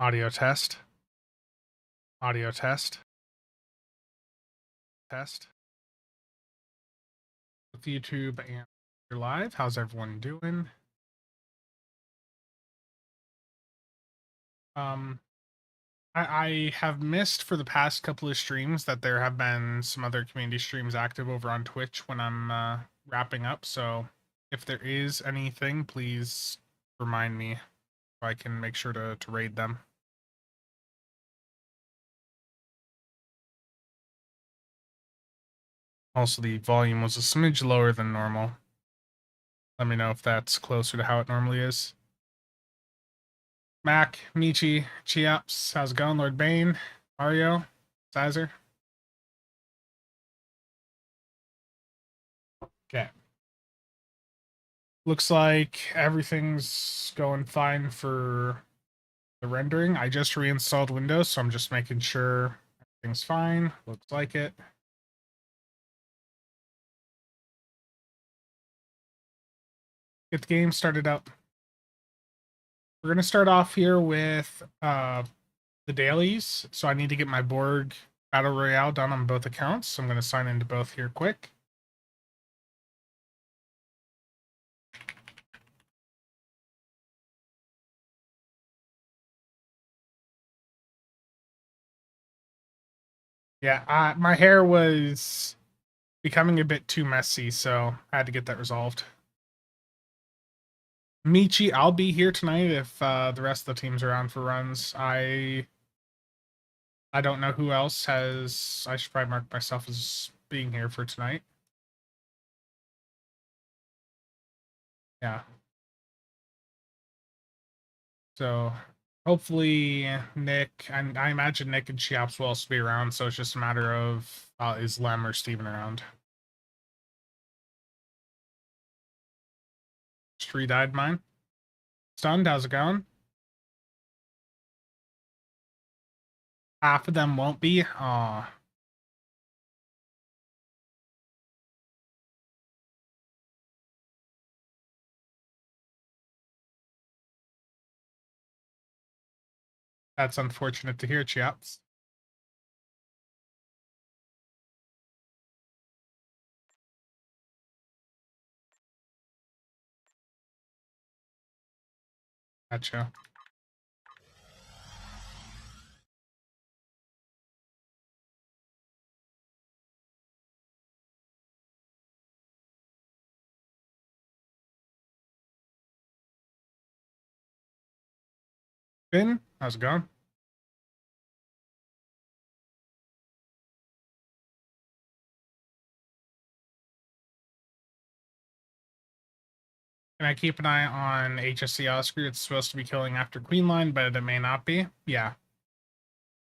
Audio test. Audio test. Test. With YouTube and you're live. How's everyone doing? I have missed for the past couple of streams that there have been some other community streams active over on Twitch when I'm wrapping up. So if there is anything, please remind me so I can make sure to raid them. Also, the volume was a smidge lower than normal. Let me know if that's closer to how it normally is. Mac, Michi, Chiaps, how's it going? Lord Bane, Mario, Sizer. Okay. Looks like everything's going fine for the rendering. I just reinstalled Windows, so I'm just making sure everything's fine. Looks like it. Get the game started up. We're going to start off here with the dailies. So I need to get my Borg Battle Royale done on both accounts. So I'm going to sign into both here quick. Yeah, my hair was becoming a bit too messy, so I had to get that resolved. Michi, I'll be here tonight if the rest of the team's around for runs. I don't know who else has. I should probably mark myself as being here for tonight. Yeah. So hopefully Nick, I imagine Nick and Chiaps will also be around, so it's just a matter of is Lem or Steven around. Just died mine. Stunned, how's it going? Half of them won't be. Aw. That's unfortunate to hear, Chiaps. Gotcha. Finn, how's it going? Can I keep an eye on HSC Oscar? It's supposed to be killing after Queen Line, but it may not be. Yeah.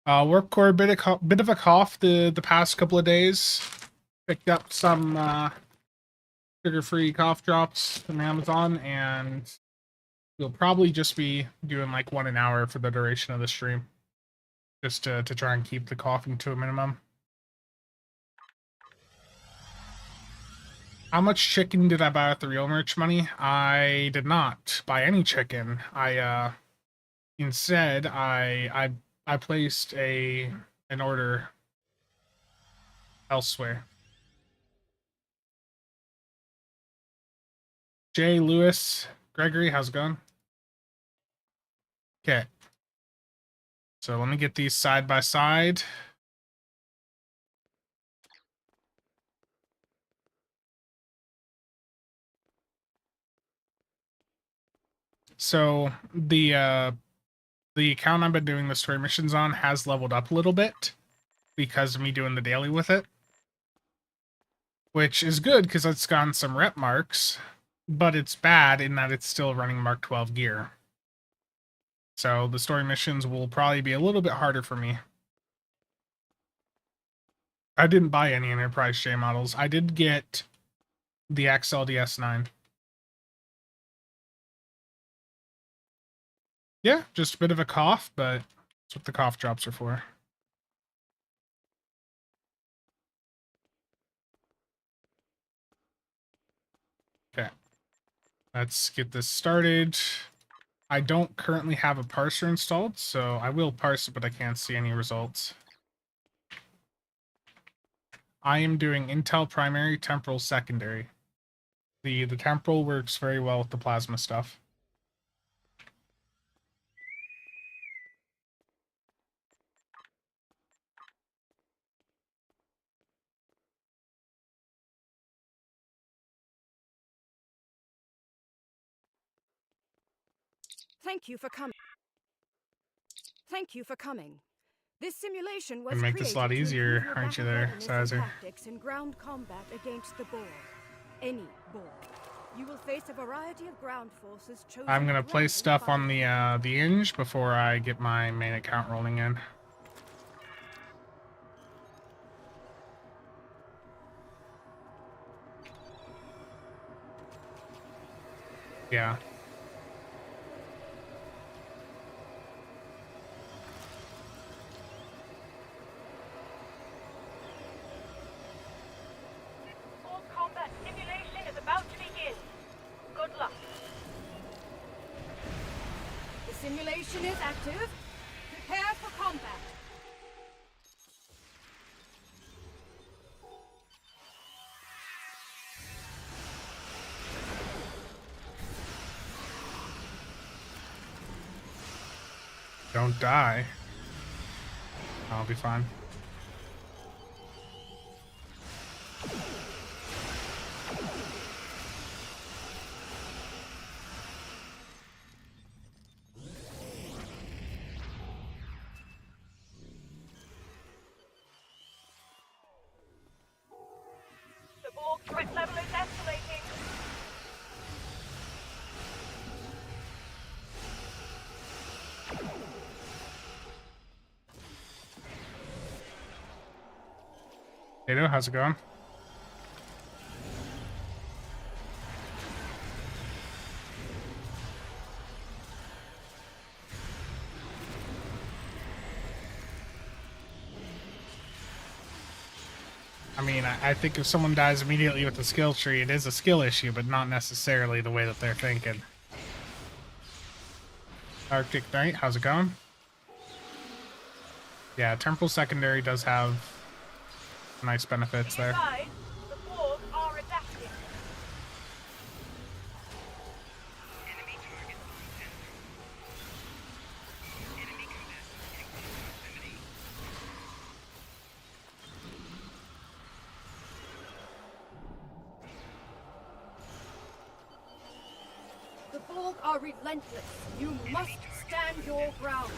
Warp Core, bit of a cough the past couple of days. Picked up some sugar-free cough drops from Amazon, and we'll probably just be doing like 1 an hour for the duration of the stream, just to try and keep the coughing to a minimum. How much chicken did I buy with the real merch money? I did not buy any chicken. Instead I placed an order elsewhere. Jay, Lewis, Gregory, how's it going? Okay. So let me get these side by side. So the account I've been doing the story missions on has leveled up a little bit because of me doing the daily with it, which is good because it's gotten some rep marks, but it's bad in that it's still running Mark 12 gear. So the story missions will probably be a little bit harder for me. I didn't buy any Enterprise J models. I did get the XLDS9. Yeah, just a bit of a cough, but that's what the cough drops are for. Okay. Let's get this started. I don't currently have a parser installed, so I will parse it, but I can't see any results. I am doing Intel primary, temporal secondary. The temporal works very well with the plasma stuff. Thank you for coming. Thank you for coming. This simulation was And make created this a lot to improve easier, your aren't you battle there, readiness and Sizer? tactics in ground combat against the Borg. Any Borg. You will face a variety of ground forces chosen. I'm gonna place stuff on the Inge before I get my main account rolling in. Yeah. All combat simulation is about to begin. Good luck. The simulation is active. Prepare for combat. Don't die. I'll be fine. The Borg threat level is escalating. Tato, how's it going? I mean, I think if someone dies immediately with the skill tree, it is a skill issue, but not necessarily the way that they're thinking. Arctic Knight, how's it going? Yeah, temporal secondary does have nice benefits there. Advised, the Borg are adapting. The Borg are relentless. You must stand your ground.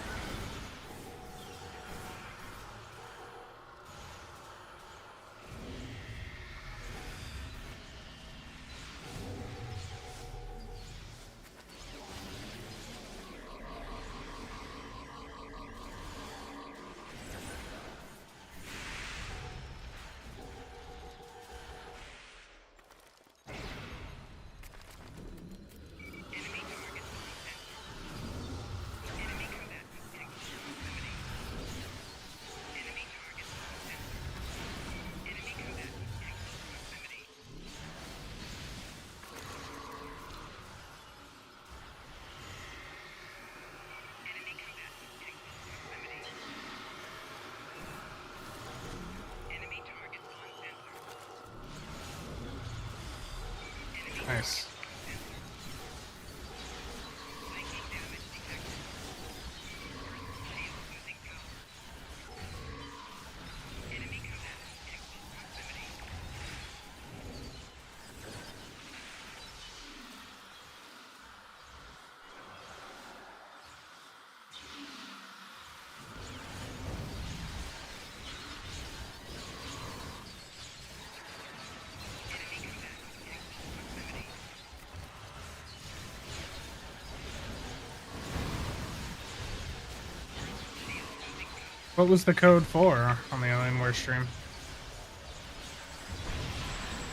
Nice. What was the code for on the Alienware stream?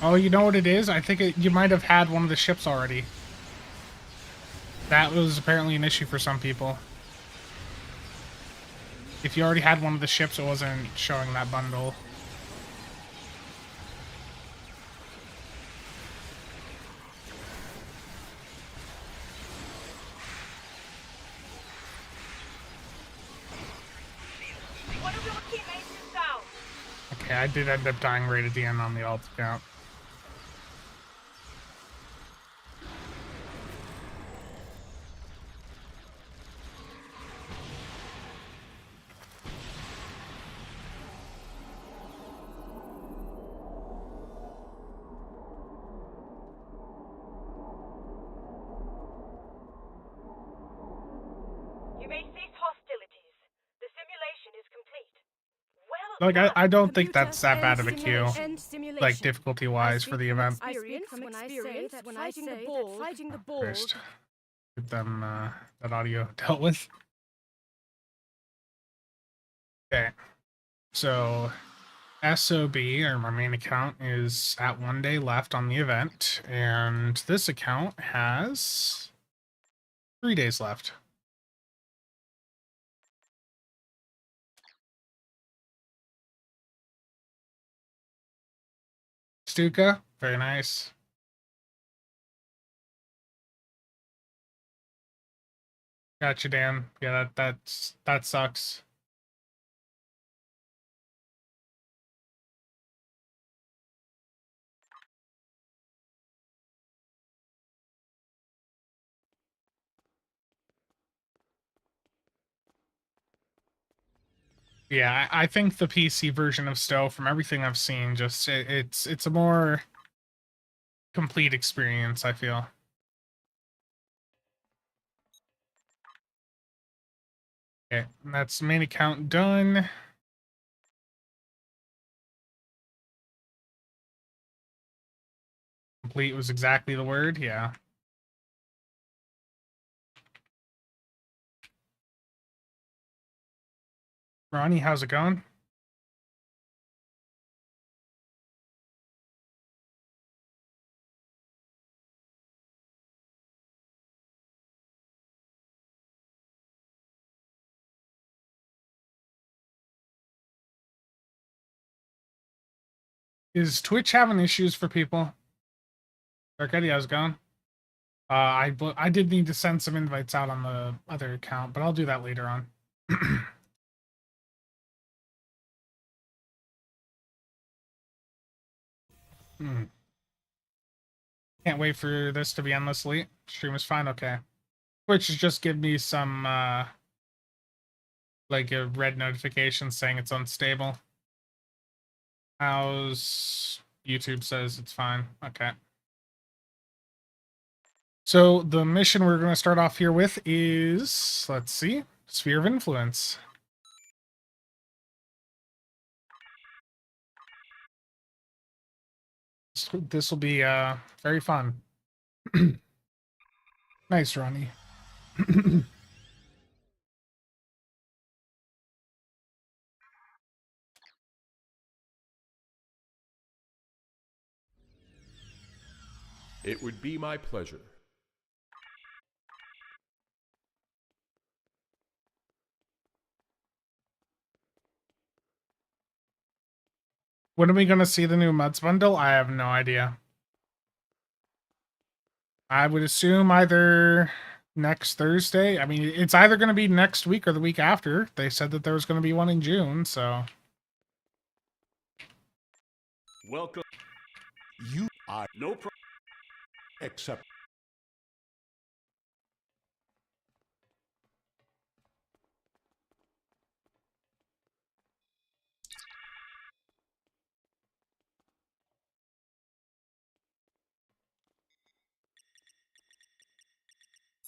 Oh, you know what it is? I think you might have had one of the ships already. That was apparently an issue for some people. If you already had one of the ships, it wasn't showing that bundle. Yeah, I did end up dying right at the end on the alt account. You may cease hostilities. The simulation is complete. Well Like, done. I don't think Computer, that's that bad of a end queue, End simulation. like, difficulty-wise for the event. I speak from experience when I say that fighting the Borg. First, get them, that audio dealt with. Okay, so SOB, or my main account, is at 1 day left on the event, and this account has 3 days left. Stuka, very nice. Gotcha, Dan. Yeah, that sucks. Yeah, I think the PC version of Stowe, from everything I've seen, just it's a more complete experience, I feel. Okay, and that's main account done. Complete was exactly the word, yeah. Ronnie, how's it going? Is Twitch having issues for people? Dark Eddie, how's it going? I did need to send some invites out on the other account, but I'll do that later on. Can't wait for this to be endlessly. Stream is fine, okay. Twitch is just give me some like a red notification saying it's unstable. How's YouTube says it's fine. Okay. So the mission we're going to start off here with is, let's see, Sphere of Influence. This will be very fun. Nice, Ronnie. It would be my pleasure. When are we going to see the new Muds bundle? I have no idea. I would assume either next Thursday. I mean, it's either going to be next week or the week after. They said that there was going to be one in June, so. Welcome. You are no problem. Except.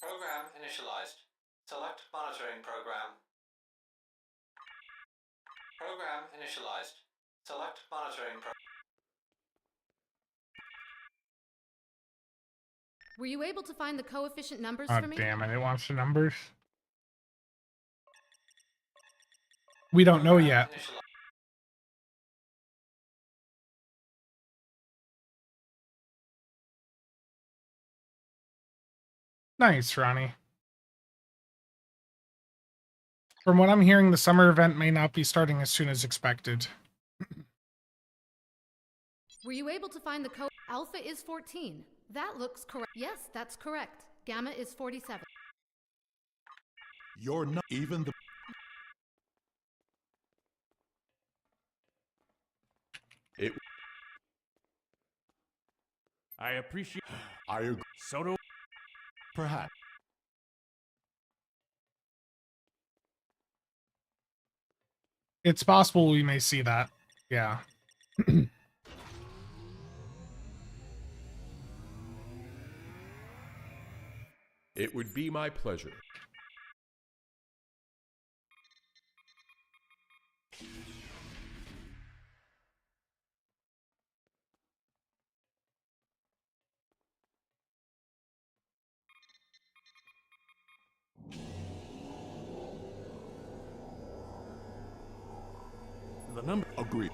Program initialized. Select monitoring program. Program initialized. Select monitoring program. Were you able to find the coefficient numbers Oh, for me? damn it. It wants the numbers. We don't know yet. Nice, Ronnie. From what I'm hearing, the summer event may not be starting as soon as expected. Were you able to find the Alpha is 14. That looks correct. Yes, that's correct. Gamma is 47. You're not even the. I appreciate. I agree. So do. Perhaps. It's possible we may see that. Yeah. It would be my pleasure. The number. Agreed.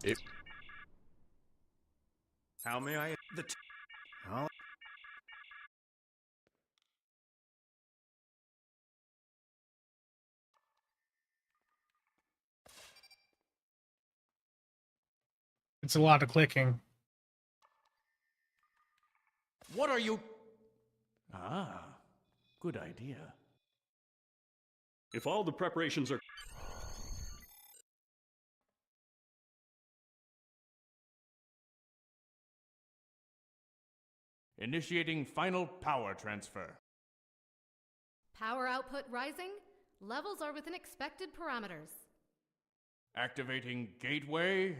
It. How may I? How? It's a lot of clicking. What are you? Ah, good idea. If all the preparations are... Initiating final power transfer. Power output rising. Levels are within expected parameters. Activating gateway.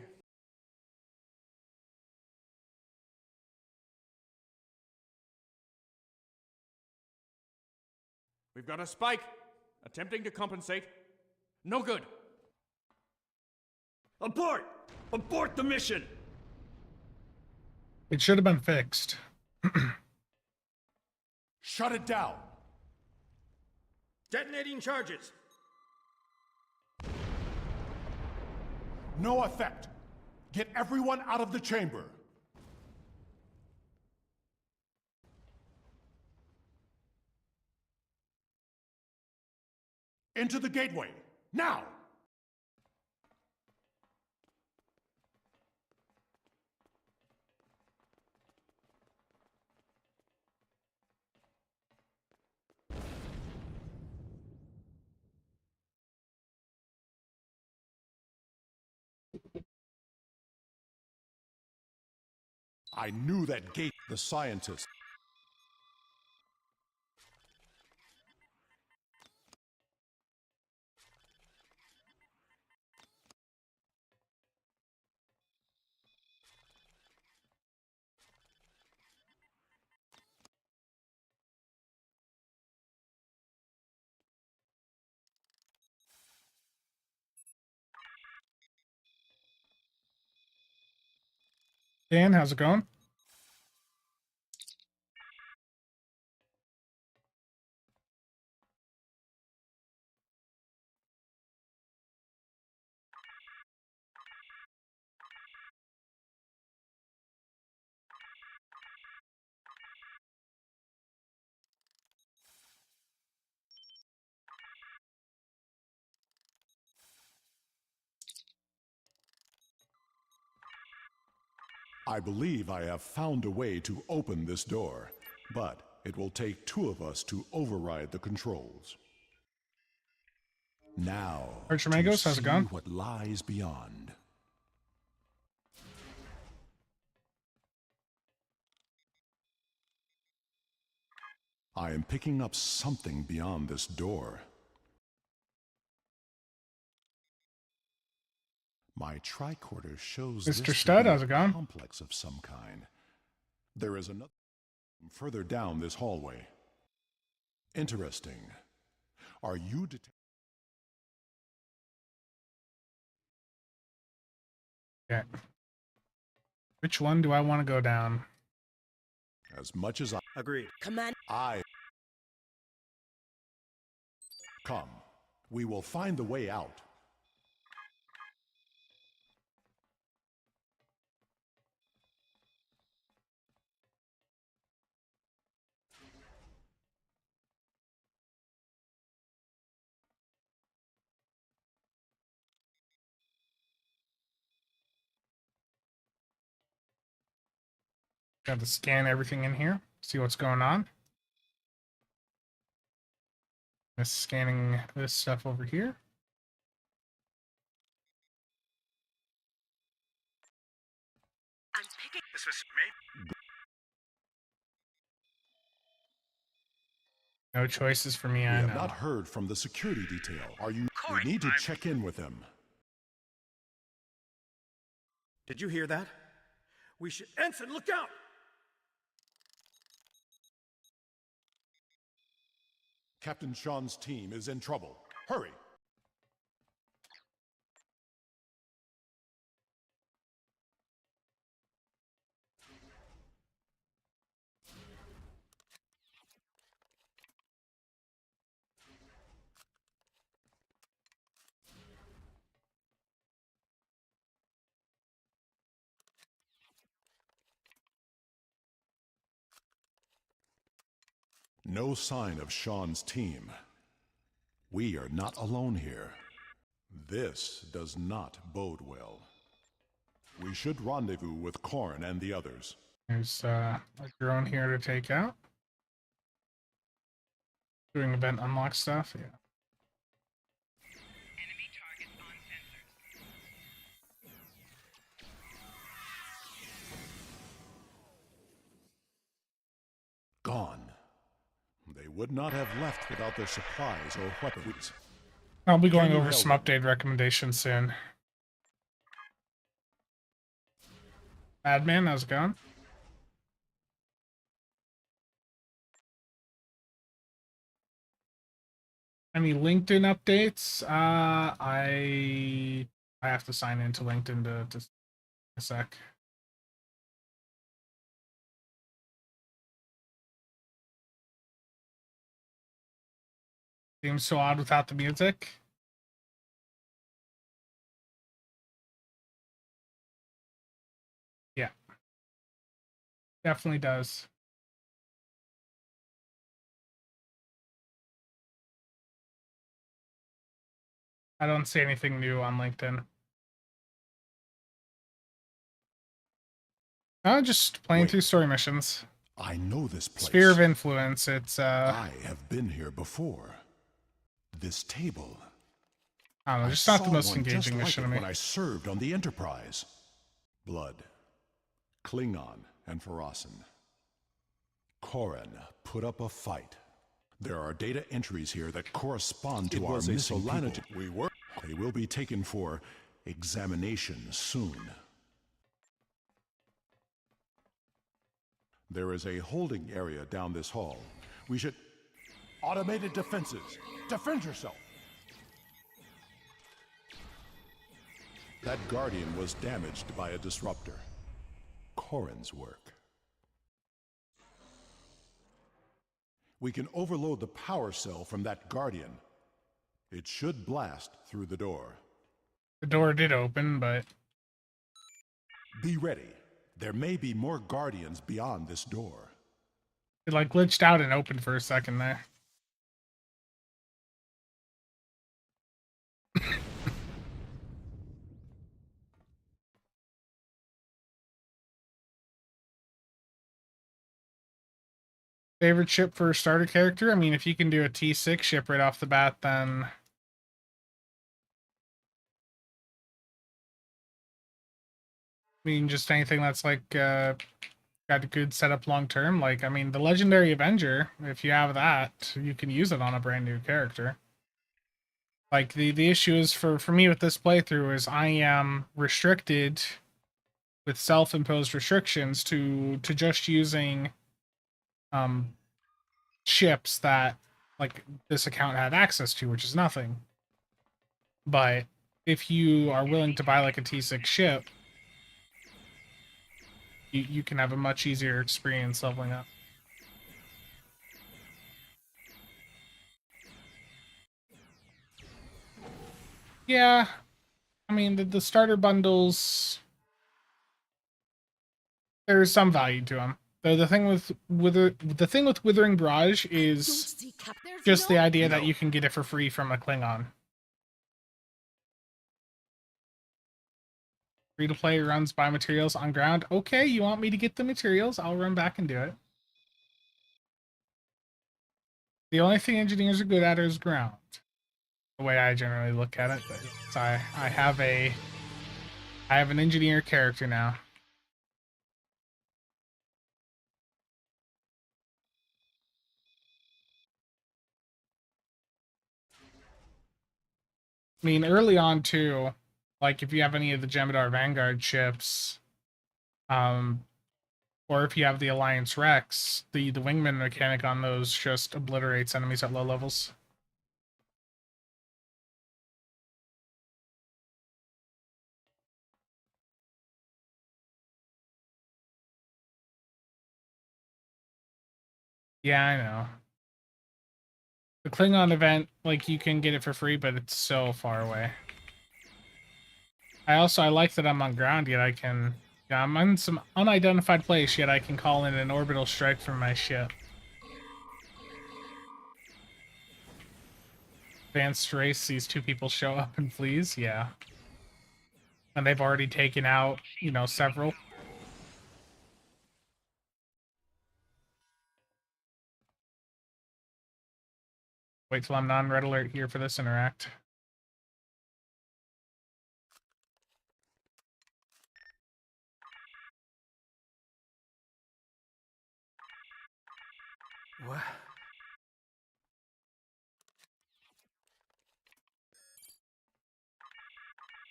We've got a spike. Attempting to compensate. No good. Abort! Abort the mission! It should have been fixed. Shut it down. Detonating charges! No effect. Get everyone out of the chamber. Into the gateway. Now! I knew that gate. The scientist. Dan, how's it going? I believe I have found a way to open this door, but it will take two of us to override the controls. Now, Archimagos, to how's it see going? what lies beyond. I am picking up something beyond this door. My tricorder shows Mr. this to Stud, be how's a it going? complex of some kind. There is another further down this hallway. Interesting. Are you Okay. Which one do I want to go down? as much as Agreed. I come? We will find the way out. Got to scan everything in here, see what's going on. Just scanning this stuff over here. This was made. No choices for me, We I have know. not heard from the security detail. We need to check in with them. Did you hear that? We should. Ensign, look out! Captain Sean's team is in trouble. Hurry! No sign of Sean's team. We are not alone here. This does not bode well. We should rendezvous with Corrin and the others. There's a drone here to take out. Doing event unlock stuff, yeah. Gone. They would not have left without their supplies or weapons. I'll be going Can you over help some me? update recommendations soon. Madman, how's it going? Any LinkedIn updates? I have to sign into LinkedIn to a sec. Seems so odd without the music. Yeah. Definitely does. I don't see anything new on LinkedIn. Oh, just playing Wait. through story missions. I know this place. Sphere of influence. It's I have been here before. This table. I don't know, I just not the saw most one engaging just like mission it to me. when I served on the Enterprise. Blood, Klingon, and Farasin. Corrin put up a fight. There are data entries here that correspond to our missing people. They will be taken for examination soon. There is a holding area down this hall. We should... Automated defenses! Defend yourself! That Guardian was damaged by a disruptor. Corrin's work. We can overload the power cell from that Guardian. It should blast through the door. The door did open, but Be ready. There may be more Guardians beyond this door. it like glitched out and opened for a second there. Favorite ship for a starter character? I mean, if you can do a T6 ship right off the bat, then I mean, just anything that's like got a good setup long term. Like, I mean, the Legendary Avenger, if you have that, you can use it on a brand new character. Like the issue is for me with this playthrough is I am restricted with self-imposed restrictions to just using ships that like this account had access to, which is nothing. But if you are willing to buy like a T6 ship, you can have a much easier experience leveling up. Yeah, I mean the starter bundles, there's some value to them. Though the thing with Withering Barrage is just the idea that you can get it for free from a Klingon. Free to play runs buy materials on ground. Okay, you want me to get the materials? I'll run back and do it. The only thing engineers are good at is ground. The way I generally look at it. But so I have an engineer character now. I mean, early on too, like if you have any of the Jem'Hadar Vanguard ships, or if you have the Alliance Rex, the wingman mechanic on those just obliterates enemies at low levels. Yeah, I know. The Klingon event, like, you can get it for free, but it's so far away. I like that I'm on ground, yet I can... Yeah, I'm in some unidentified place, yet I can call in an orbital strike from my ship. Advanced race sees two people show up and flees, yeah. And they've already taken out, you know, several. Wait till I'm non-red alert here for this interact. What?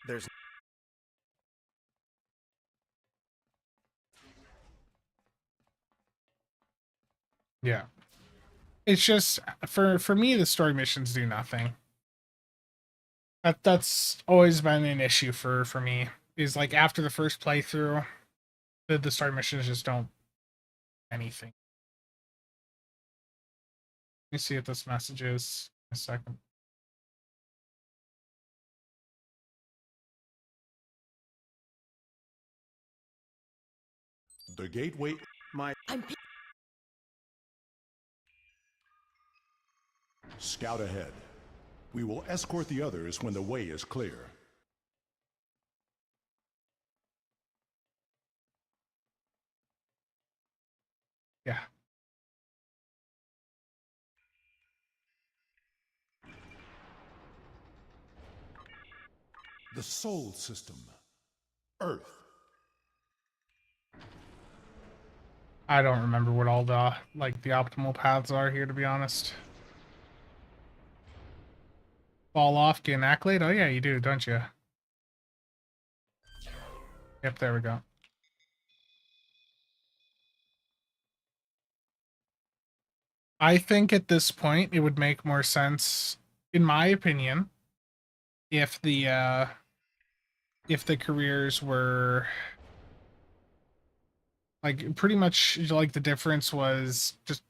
There's... Yeah. It's just, for me, the story missions do nothing. That's always been an issue for me, is like after the first playthrough, the story missions just don't anything. Let me see what this message is in a second. The gateway. Scout ahead. We will escort the others when the way is clear. Yeah. The Sol system. Earth. I don't remember what all the, like, the optimal paths are here, to be honest. Fall off, get an accolade? Oh yeah, you do, don't you? Yep, there we go. I think at this point it would make more sense, in my opinion, if the careers were like pretty much like the difference was just,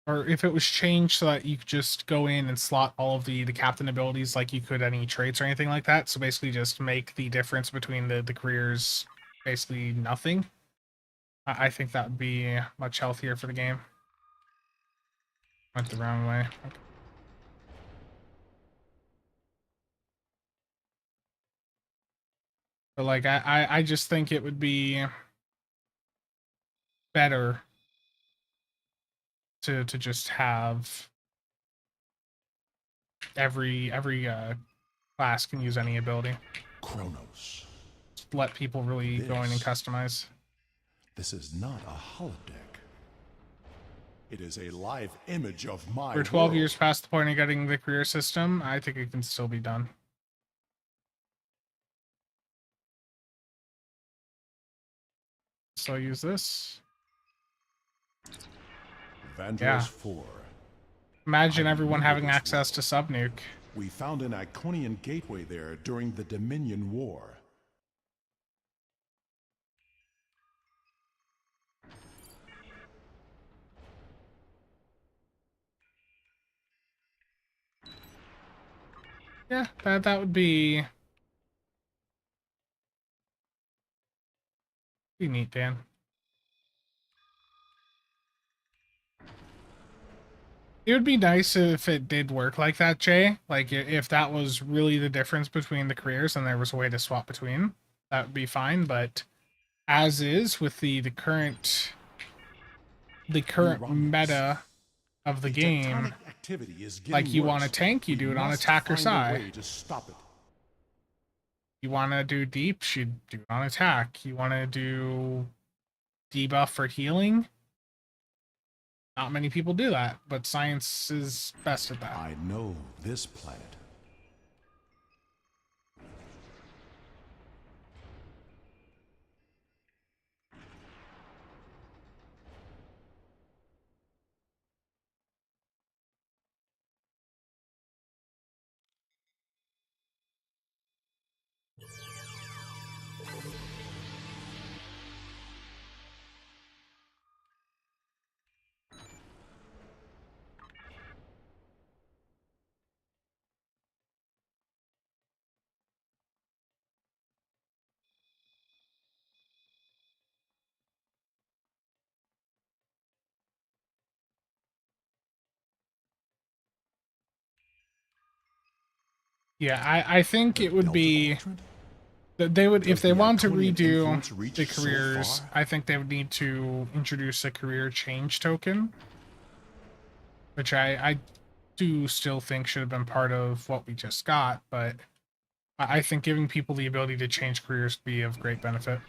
or if it was changed so that you could just go in and slot all of the captain abilities like you could any traits or anything like that. So basically just make the difference between the careers basically nothing. I think that would be much healthier for the game. Went the wrong way. Okay. But like I just think it would be better to just have every class can use any ability. Kronos. Just let people really go in and customize. This is not a holodeck. It is a live image of my We're 12 world. years past the point of getting the career system. I think it can still be done. So I'll use this. Vandros Yeah. 4. Imagine I everyone remember having this access to Subnuke. We found an iconian gateway there during the Dominion War. Yeah, that would be neat, Dan. It would be nice if it did work like that, Jay. Like, if that was really the difference between the careers and there was a way to swap between, that would be fine. But as is, with the current meta of the game, like, you want a tank, you do it on attack or psi. You want to do deep, you do it on attack. You want to do debuff for healing. Not many people do that, but science is best at that. I know this planet. Yeah, I think it would Delta be quadrant? that they would, if Does they the want to iconian redo influence reach the so careers, far? I think they would need to introduce a career change token, which I do still think should have been part of what we just got, but I think giving people the ability to change careers would be of great benefit.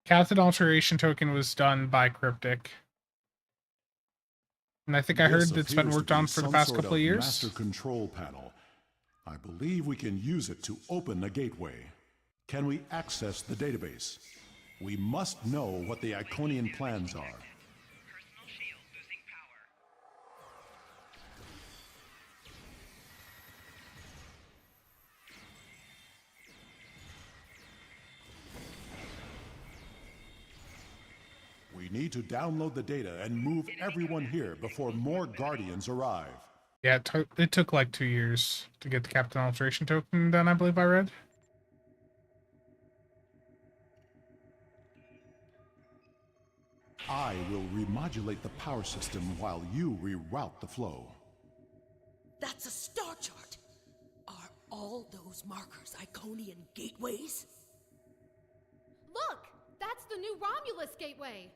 Captain Alteration token was done by Cryptic. And I think I heard This it's been appears to worked on be for the some past sort couple of years. master control panel. I believe we can use it to open a gateway. Can we access the database? We must know what the Iconian plans are. We need to download the data and move everyone here before more Guardians arrive. Yeah, it took like 2 years to get the Captain Alteration token done, I believe I read. I will remodulate the power system while you reroute the flow. That's a star chart. Are all those markers Iconian gateways? Look! That's the new Romulus gateway!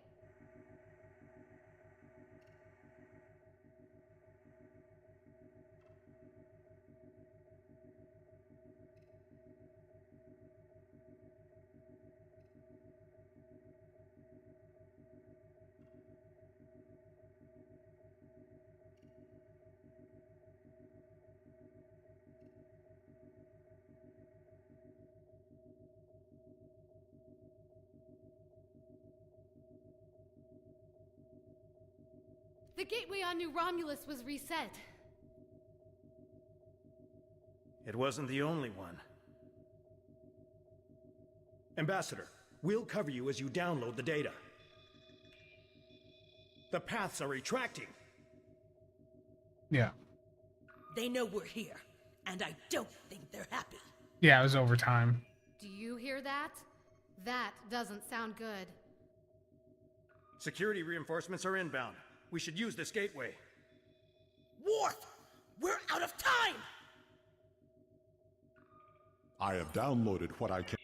The gateway on New Romulus was reset. It wasn't the only one. Ambassador, we'll cover you as you download the data. The paths are retracting. Yeah. They know we're here, and I don't think they're happy. Yeah, it was overtime. Do you hear that? That doesn't sound good. Security reinforcements are inbound. We should use this gateway. Worf! We're out of time! I have downloaded what I can.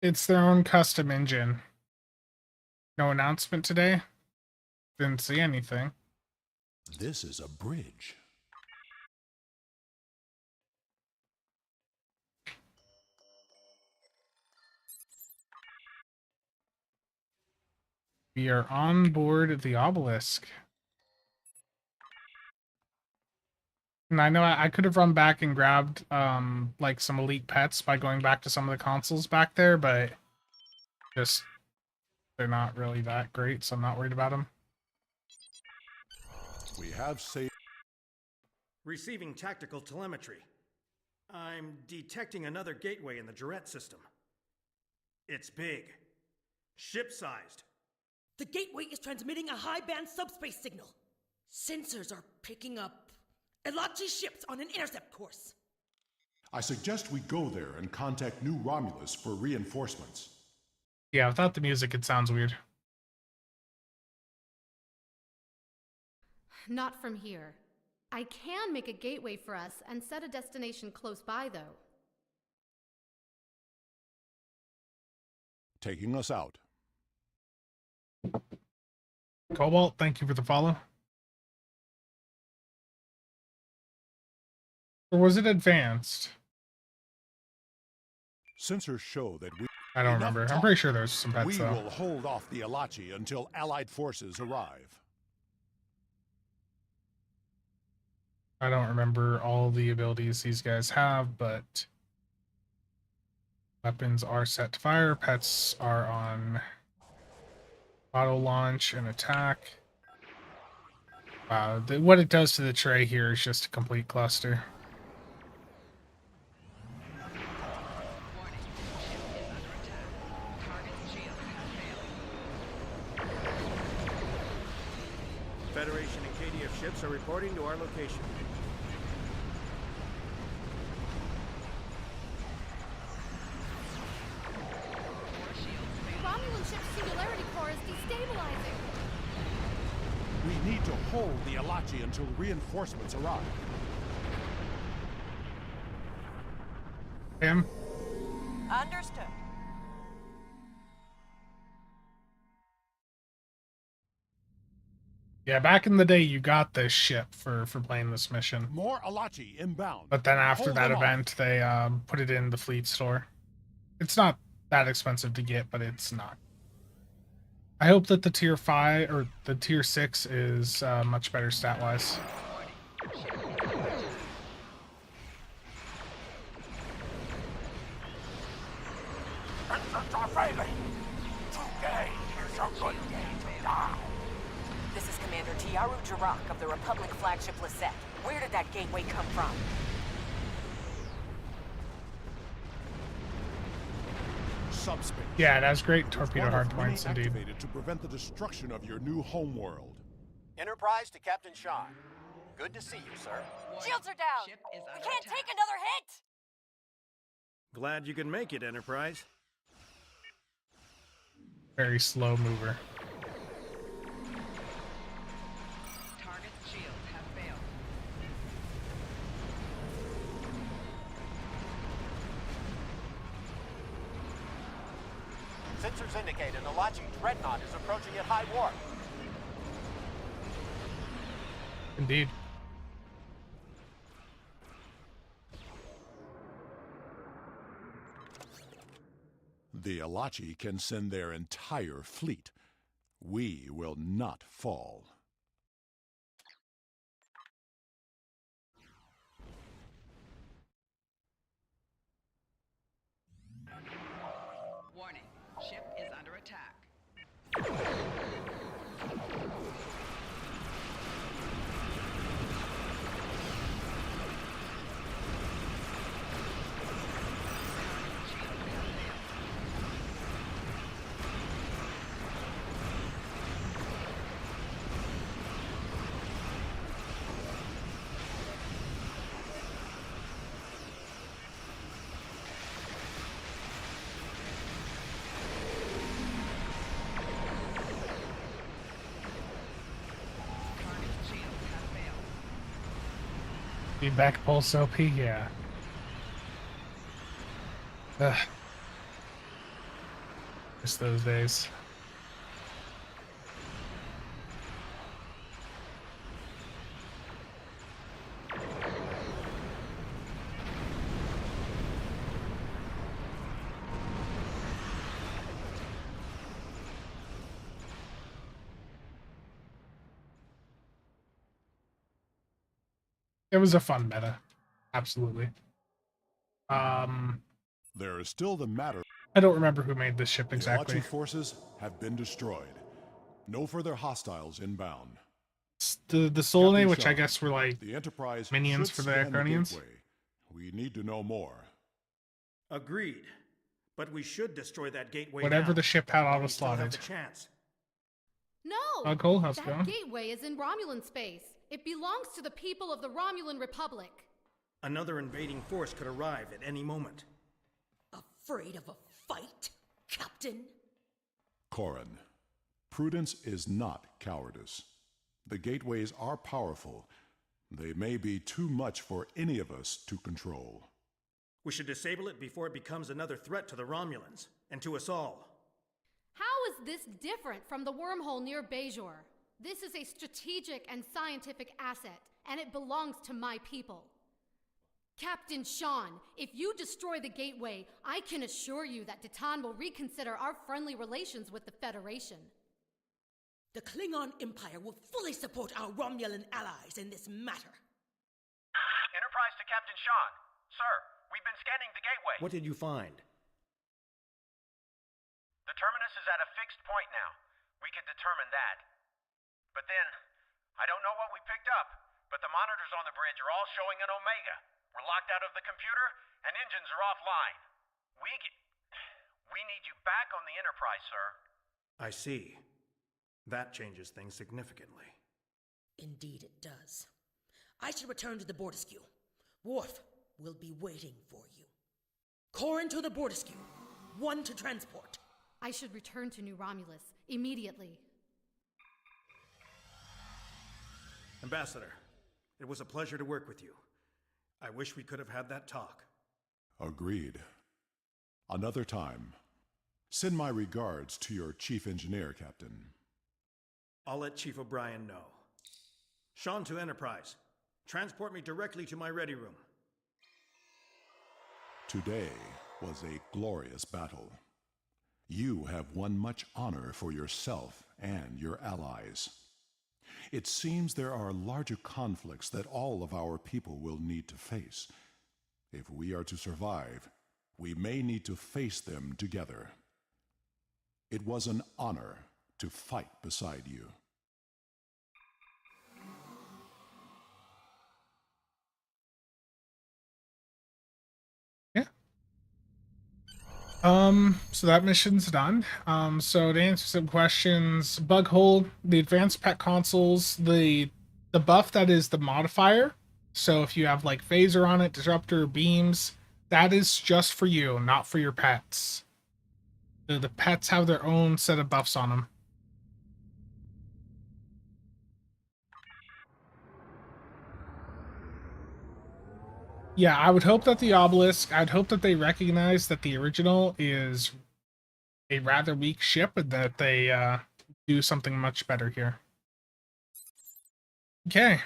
It's their own custom engine. No announcement today? Didn't see anything. This is a bridge. We are on board the obelisk. And I know I could have run back and grabbed like some elite pets by going back to some of the consoles back there, but just they're not really that great, so I'm not worried about them. We have saved. Receiving tactical telemetry. I'm detecting another gateway in the Jarrett system. It's big. Ship-sized. The gateway is transmitting a high-band subspace signal. Sensors are picking up Elachi ships on an intercept course. I suggest we go there and contact New Romulus for reinforcements. Yeah, without the music, it sounds weird. Not from here. I can make a gateway for us and set a destination close by, though. Taking us out. Cobalt, thank you for the follow. Or was it advanced? Sensors show that we. I don't Enough remember. I'm talk. pretty sure there's some pets We though. will hold off the Elachi until Allied forces arrive. I don't remember all the abilities these guys have, but weapons are set to fire. Pets are on auto launch and attack. Wow, what it does to the tray here is just a complete cluster. Federation and KDF ships are reporting to our location. need to hold the Alachi until reinforcements arrive. Him. Understood. Yeah, back in the day, you got this ship for playing this mission. More Alachi inbound. But then after Hold that them off. event, they put it in the fleet store. It's not that expensive to get, but it's not. I hope that the tier 5 or the tier 6 is much better stat wise. This is Commander Tiaru Jarak of the Republic flagship Lisette. Where did that gateway come from? Subspace. Yeah, it has great torpedo One of hardpoints many indeed. activated to prevent the destruction of your new homeworld. Enterprise to Captain Sean. Good to see you, sir. Shields are down! We can't take another hit! Glad you can make it, Enterprise. Very slow mover. Target's shields have failed. Sensors indicate an Alachi dreadnought is approaching at high warp. Indeed. The Alachi can send their entire fleet. We will not fall. Warning. Ship is under attack. Feedback pulse OP, yeah. Ugh. Miss those days. It was a fun meta. Absolutely. There is still the matter. I don't remember who made this ship The exactly. Alachi forces have been destroyed. No further hostiles inbound. It's the Solonae, Captain which I Shaw, guess were like the Enterprise minions should for the scan iconians. gateway. We need to know more. Agreed. But we should destroy that gateway Whatever now. the ship had auto We still have slotted. the chance. No! Cole, how's it that going? gateway is in Romulan space. It belongs to the people of the Romulan Republic. Another invading force could arrive at any moment. Afraid of a fight, Captain? Corin, prudence is not cowardice. The gateways are powerful. They may be too much for any of us to control. We should disable it before it becomes another threat to the Romulans, and to us all. How is this different from the wormhole near Bajor? This is a strategic and scientific asset, and it belongs to my people. Captain Sean, if you destroy the gateway, I can assure you that Titan will reconsider our friendly relations with the Federation. The Klingon Empire will fully support our Romulan allies in this matter. Enterprise to Captain Sean. Sir, we've been scanning the gateway. What did you find? The terminus is at a fixed point now. We can determine that. But then, I don't know what we picked up, but the monitors on the bridge are all showing an Omega. We're locked out of the computer, and engines are offline. We need you back on the Enterprise, sir. I see. That changes things significantly. Indeed it does. I should return to the Borderskew. Worf will be waiting for you. Corin to the Borderskew. One to transport. I should return to New Romulus immediately. Ambassador, it was a pleasure to work with you. I wish we could have had that talk. Agreed. Another time. Send my regards to your chief engineer, Captain. I'll let Chief O'Brien know. Sean to Enterprise. Transport me directly to my ready room. Today was a glorious battle. You have won much honor for yourself and your allies. It seems there are larger conflicts that all of our people will need to face. If we are to survive, we may need to face them together. It was an honor to fight beside you. So that mission's done. So to answer some questions, bug hole, the advanced pet consoles, the buff that is the modifier. So if you have like phaser on it, disruptor, beams, that is just for you, not for your pets. The pets have their own set of buffs on them. Yeah, I would hope that the obelisk, I'd hope that they recognize that the original is a rather weak ship and that they do something much better here. Okay,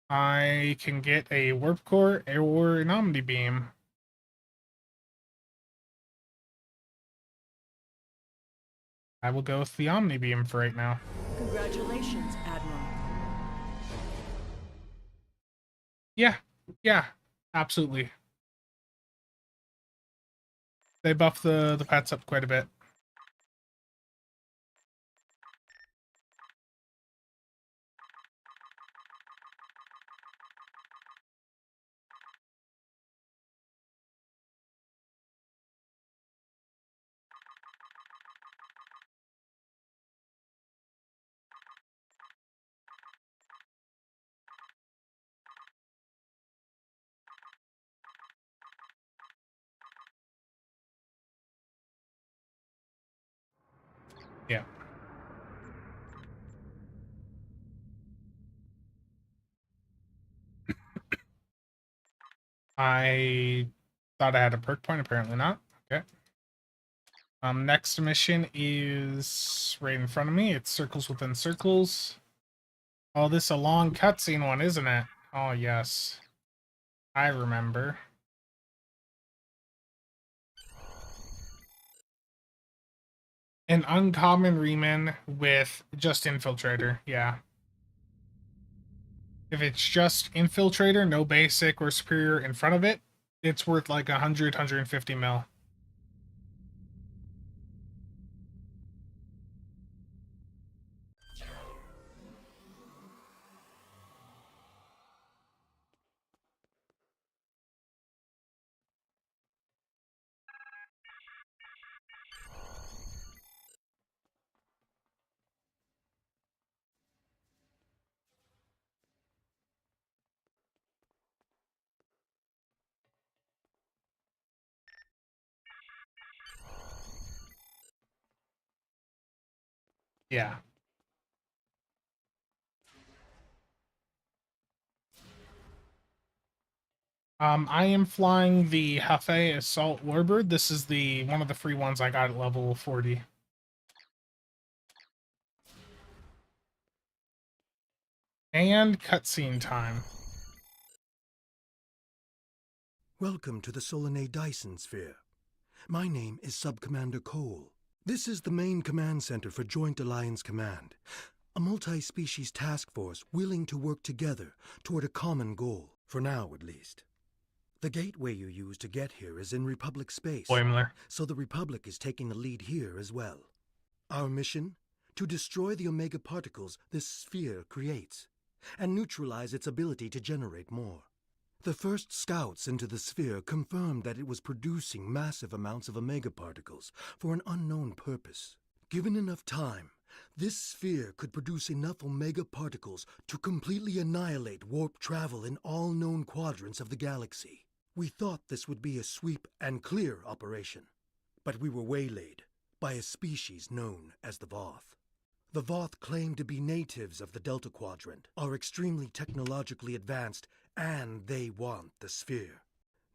I can get a warp core or an omni beam. I will go with the omni beam for right now. Congratulations, Admiral. Yeah, absolutely. They buff the pets up quite a bit. Yeah. I thought I had a perk point, apparently not. Okay. Next mission is right in front of me. It's circles within circles. Oh, this is a long cutscene one, isn't it? Oh, yes. I remember. An uncommon Riemann with just Infiltrator, yeah. If it's just Infiltrator, no basic or superior in front of it, it's worth like 100, 150 mil. Yeah. I am flying the Hafei Assault Warbird. This is the one of the free ones I got at level 40. And cutscene time. Welcome to the Solonae Dyson sphere. My name is Sub-Commander Cole. This is the main command center for Joint Alliance Command, a multi-species task force willing to work together toward a common goal, for now at least. The gateway you use to get here is in Republic space, Boimler. so the Republic is taking the lead here as well. Our mission? To destroy the Omega particles this sphere creates, and neutralize its ability to generate more. The first scouts into the sphere confirmed that it was producing massive amounts of Omega particles for an unknown purpose. Given enough time, this sphere could produce enough Omega particles to completely annihilate warp travel in all known quadrants of the galaxy. We thought this would be a sweep and clear operation, but we were waylaid by a species known as the Voth. The Voth claim to be natives of the Delta Quadrant, are extremely technologically advanced, and they want the sphere.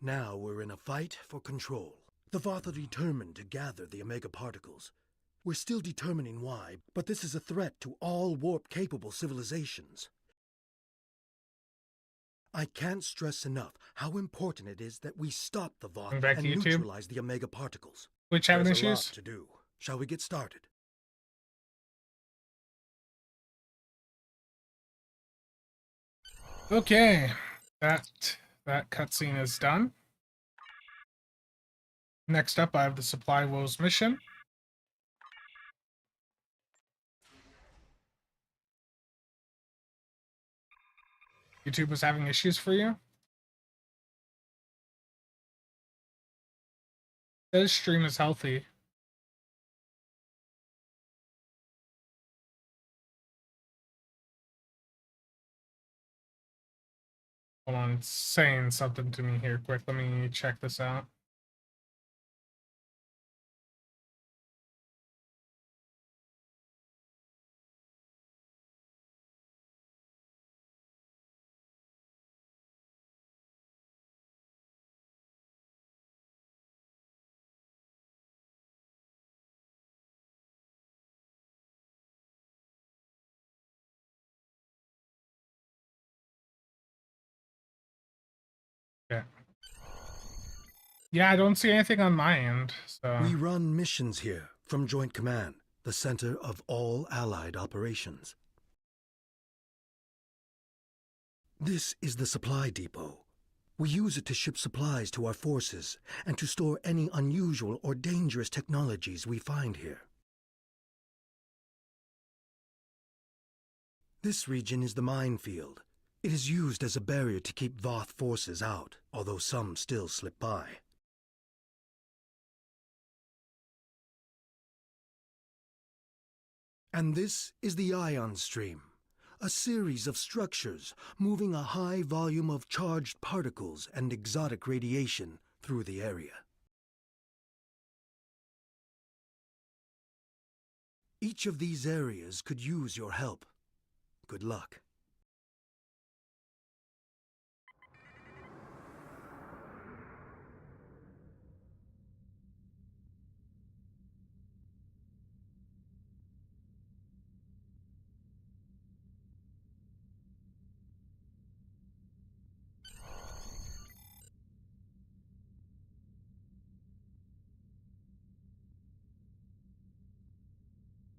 Now we're in a fight for control. The Voth are determined to gather the Omega particles. We're still determining why, but this is a threat to all warp-capable civilizations. I can't stress enough how important it is that we stop the Voth Going back and to YouTube. neutralize the Omega particles. Which having There's a lot issues? to do. Shall we get started? Okay, that cutscene is done. Next up, I have the Supply Woes mission. YouTube was having issues for you? This stream is healthy. Hold on, it's saying something to me here quick. Let me check this out. Okay. Yeah, I don't see anything on my end, so... We run missions here from Joint Command, the center of all Allied operations. This is the supply depot. We use it to ship supplies to our forces and to store any unusual or dangerous technologies we find here. This region is the minefield. It is used as a barrier to keep Voth forces out, although some still slip by. And this is the ion stream, a series of structures moving a high volume of charged particles and exotic radiation through the area. Each of these areas could use your help. Good luck.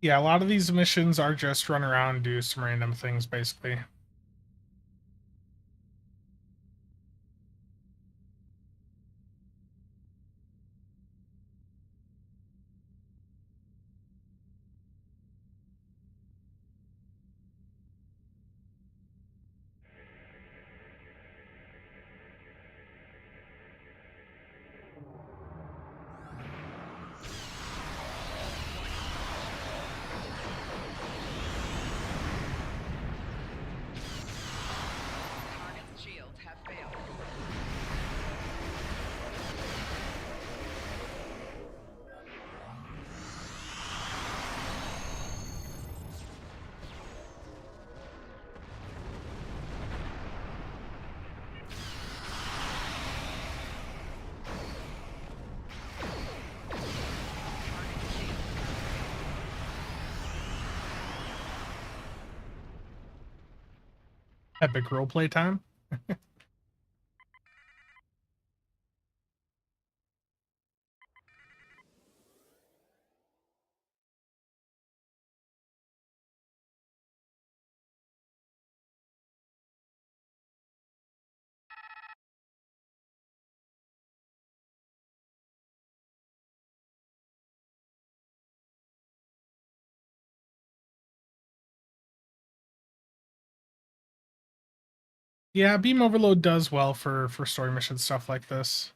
Yeah, a lot of these missions are just run around and do some random things, basically. Target's shields have failed. Epic roleplay time. Yeah, Beam Overload does well for story mission stuff like this.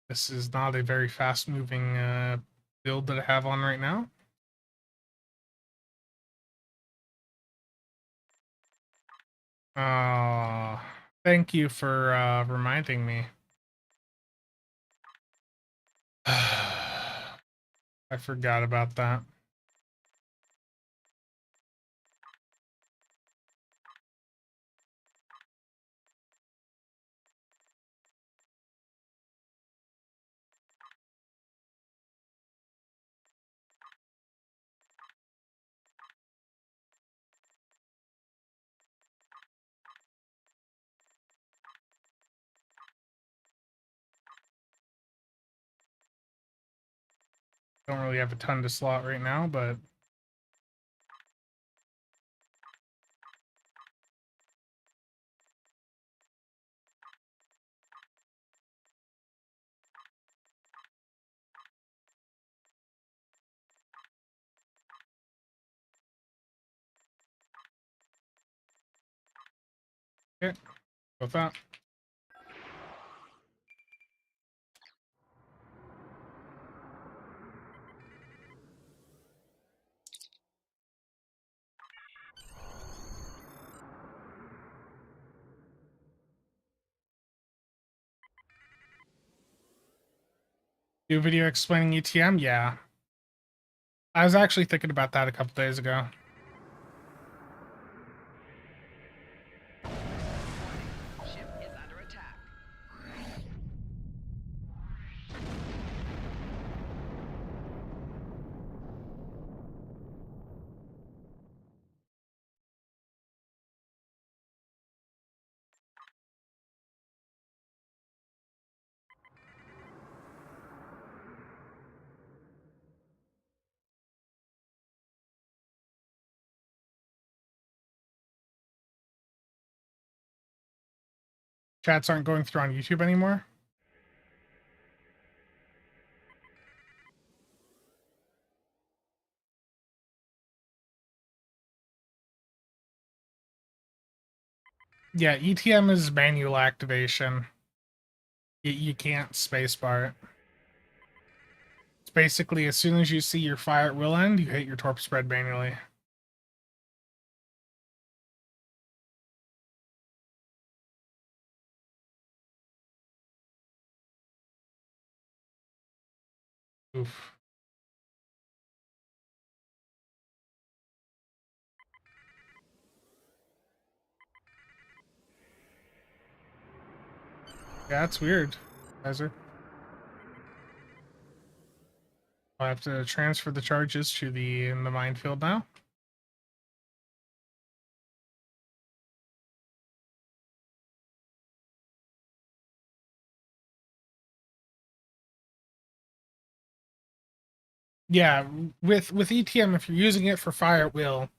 This is not a very fast-moving build that I have on right now. Thank you for reminding me. I forgot about that. Don't really have a ton to slot right now, but okay, with that. Do a video explaining ETM? Yeah. I was actually thinking about that a couple days ago. Ship is under attack. Chats aren't going through on YouTube anymore. Yeah, ETM is manual activation. You can't spacebar it. It's basically as soon as you see your fire at will end, you hit your torp spread manually. Oof. Yeah, that's weird, Kaiser. I have to transfer the charges to the minefield now. Yeah, with ETM, if you're using it for fire at will,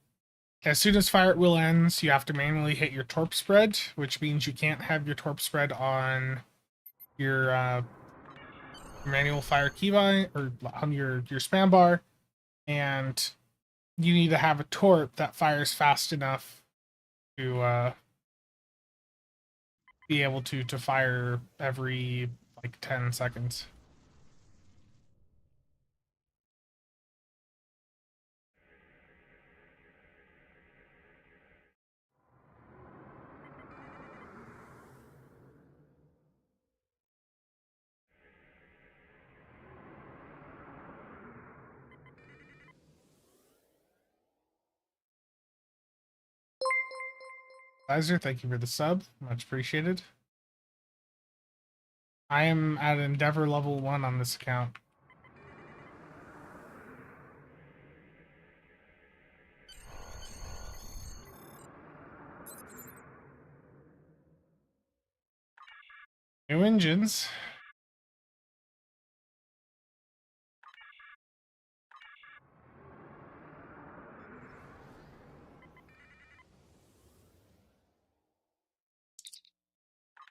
as soon as fire at will ends, you have to manually hit your torp spread, which means you can't have your torp spread on your manual fire keybind or on your spam bar, and you need to have a torp that fires fast enough to be able to fire every like 10 seconds. Lizer, thank you for the sub. Much appreciated. I am at Endeavor level 1 on this account. New engines.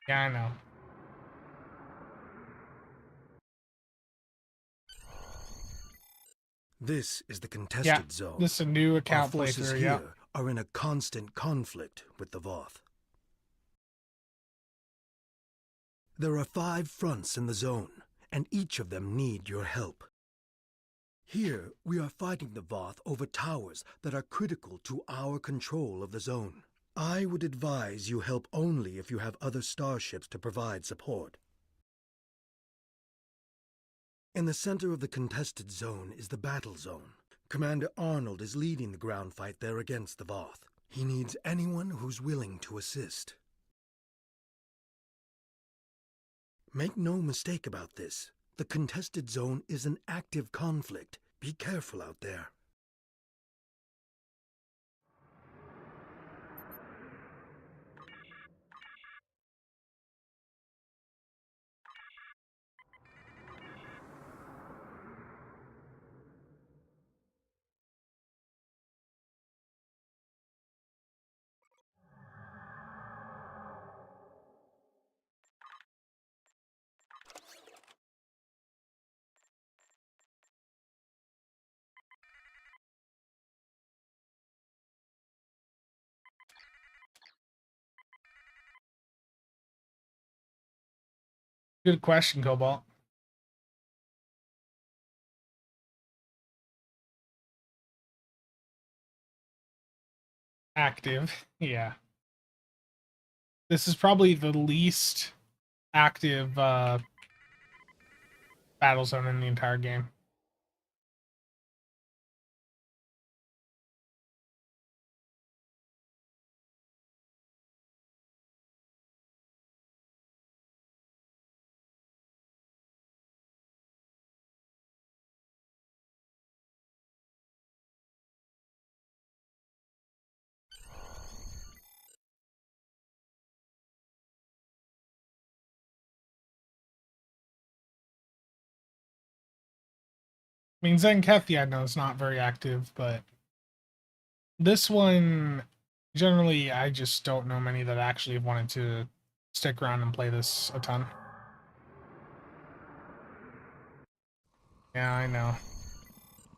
Yeah, I know. This is the contested Yeah, zone. this is a new Our account forces playthrough, here yeah. are in a constant conflict with the Voth. There are 5 fronts in the zone, and each of them need your help. Here, we are fighting the Voth over towers that are critical to our control of the zone. I would advise you help only if you have other starships to provide support. In the center of the contested zone is the battle zone. Commander Arnold is leading the ground fight there against the Voth. He needs anyone who's willing to assist. Make no mistake about this. The contested zone is an active conflict. Be careful out there. Good question, Cobalt. Active, yeah. This is probably the least active battle zone in the entire game. I mean, Zenketh, I know it's not very active, but this one, generally, I just don't know many that actually have wanted to stick around and play this a ton. Yeah, I know.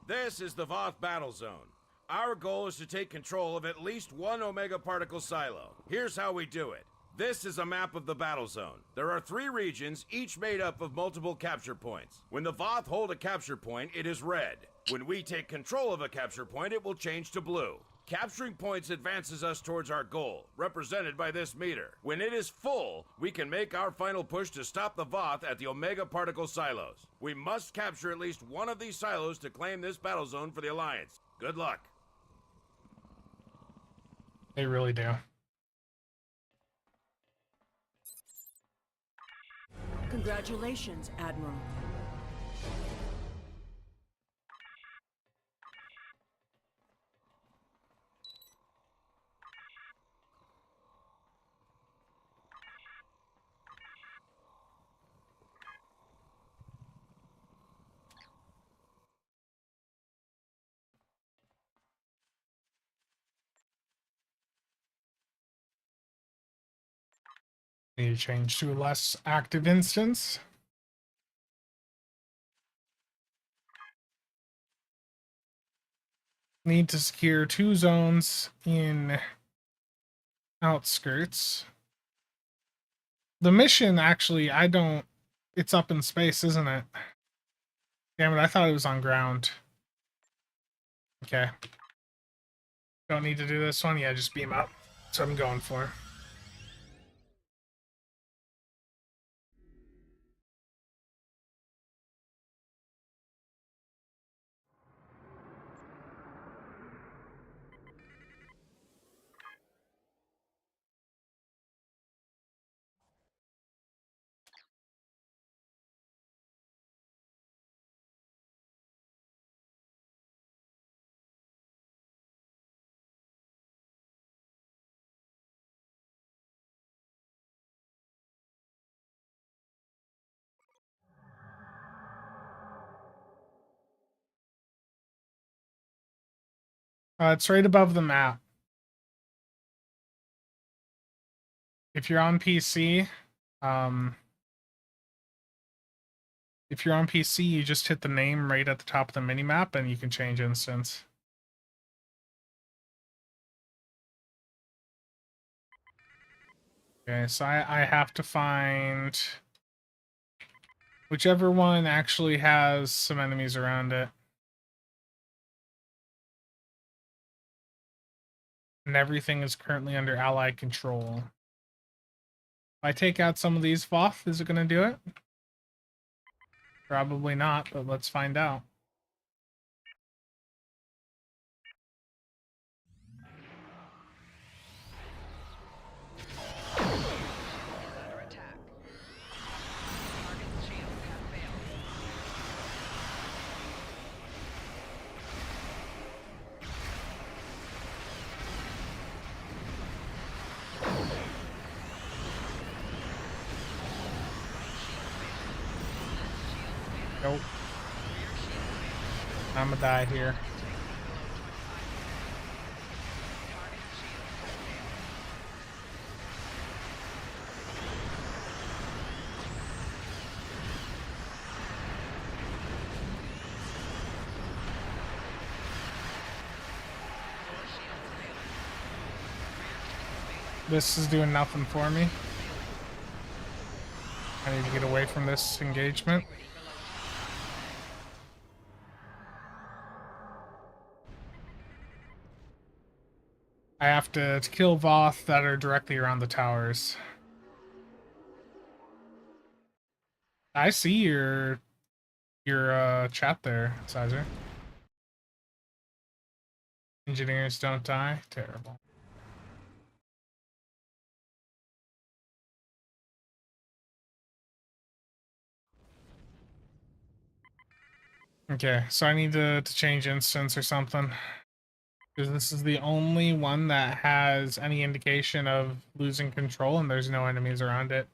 This is the Voth battle zone. Our goal is to take control of at least one Omega particle silo. Here's how we do it. This is a map of the battle zone. There are 3 regions, each made up of multiple capture points. When the Voth hold a capture point, it is red. When we take control of a capture point, it will change to blue. Capturing points advances us towards our goal, represented by this meter. When it is full, we can make our final push to stop the Voth at the Omega particle silos. We must capture at least one of these silos to claim this battle zone for the Alliance. Good luck. They really do. Congratulations, Admiral. Need to change to a less active instance. Need to secure 2 zones in outskirts. The mission, actually, it's up in space, isn't it? Damn it, I thought it was on ground. Okay. Don't need to do this one. Yeah, just beam up. That's what I'm going for. It's right above the map. If you're on PC, you just hit the name right at the top of the minimap and you can change instance. Okay, so I have to find whichever one actually has some enemies around it. and everything is currently under Allied control. If I take out some of these Voth, is it going to do it? Probably not, but let's find out. Nope. I'm gonna die here. This is doing nothing for me. I need to get away from this engagement. I have to kill Voth that are directly around the towers. I see your chat there, Sizer. Engineers don't die. Terrible. Okay, so I need to change instance or something. Because this is the only one that has any indication of losing control and there's no enemies around it.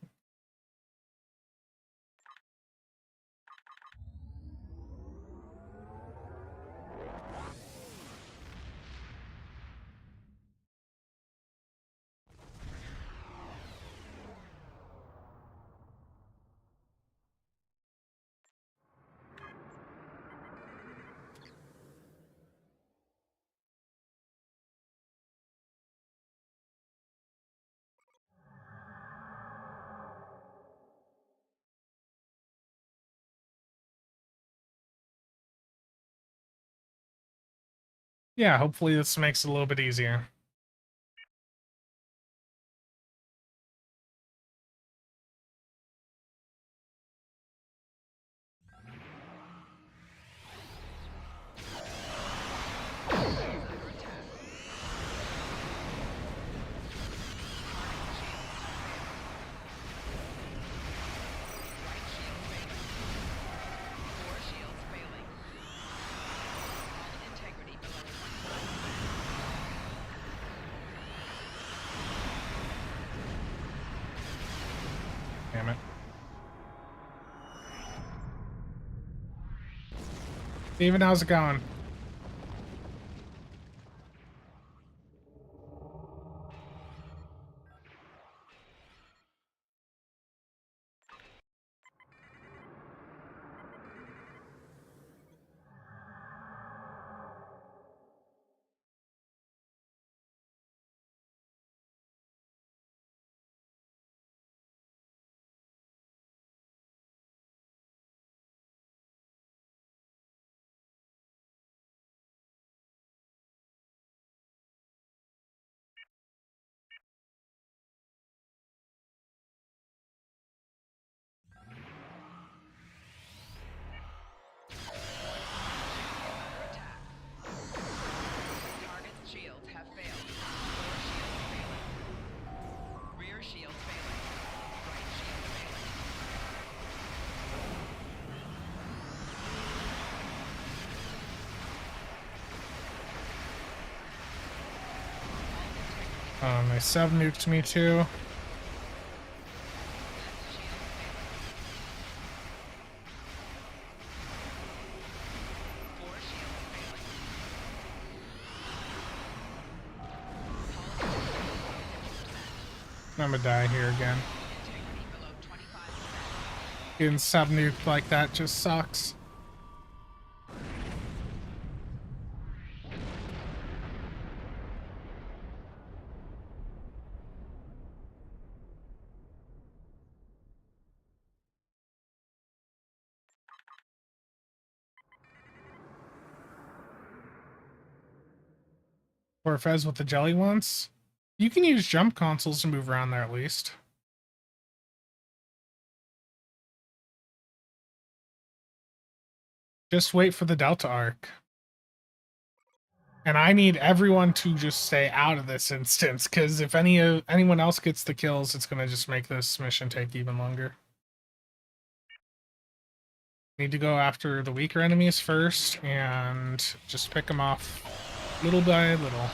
Yeah, hopefully this makes it a little bit easier. Damn it. Steven, how's it going? My sub nuked me too. I'm gonna die here again. Getting sub nuked like that just sucks. Or Fez with the jelly ones. You can use jump consoles to move around there at least. Just wait for the Delta arc. And I need everyone to just stay out of this instance, because if anyone else gets the kills, it's going to just make this mission take even longer. Need to go after the weaker enemies first, and just pick them off little by little.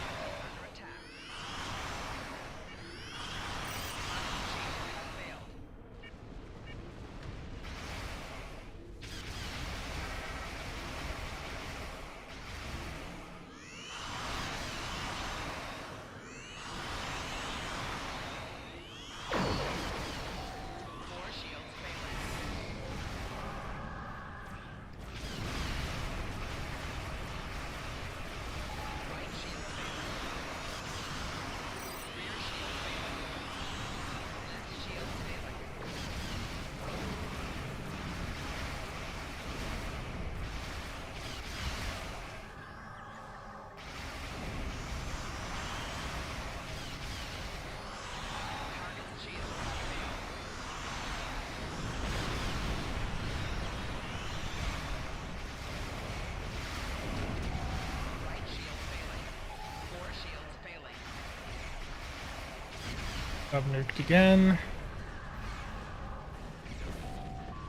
Sub nuked again.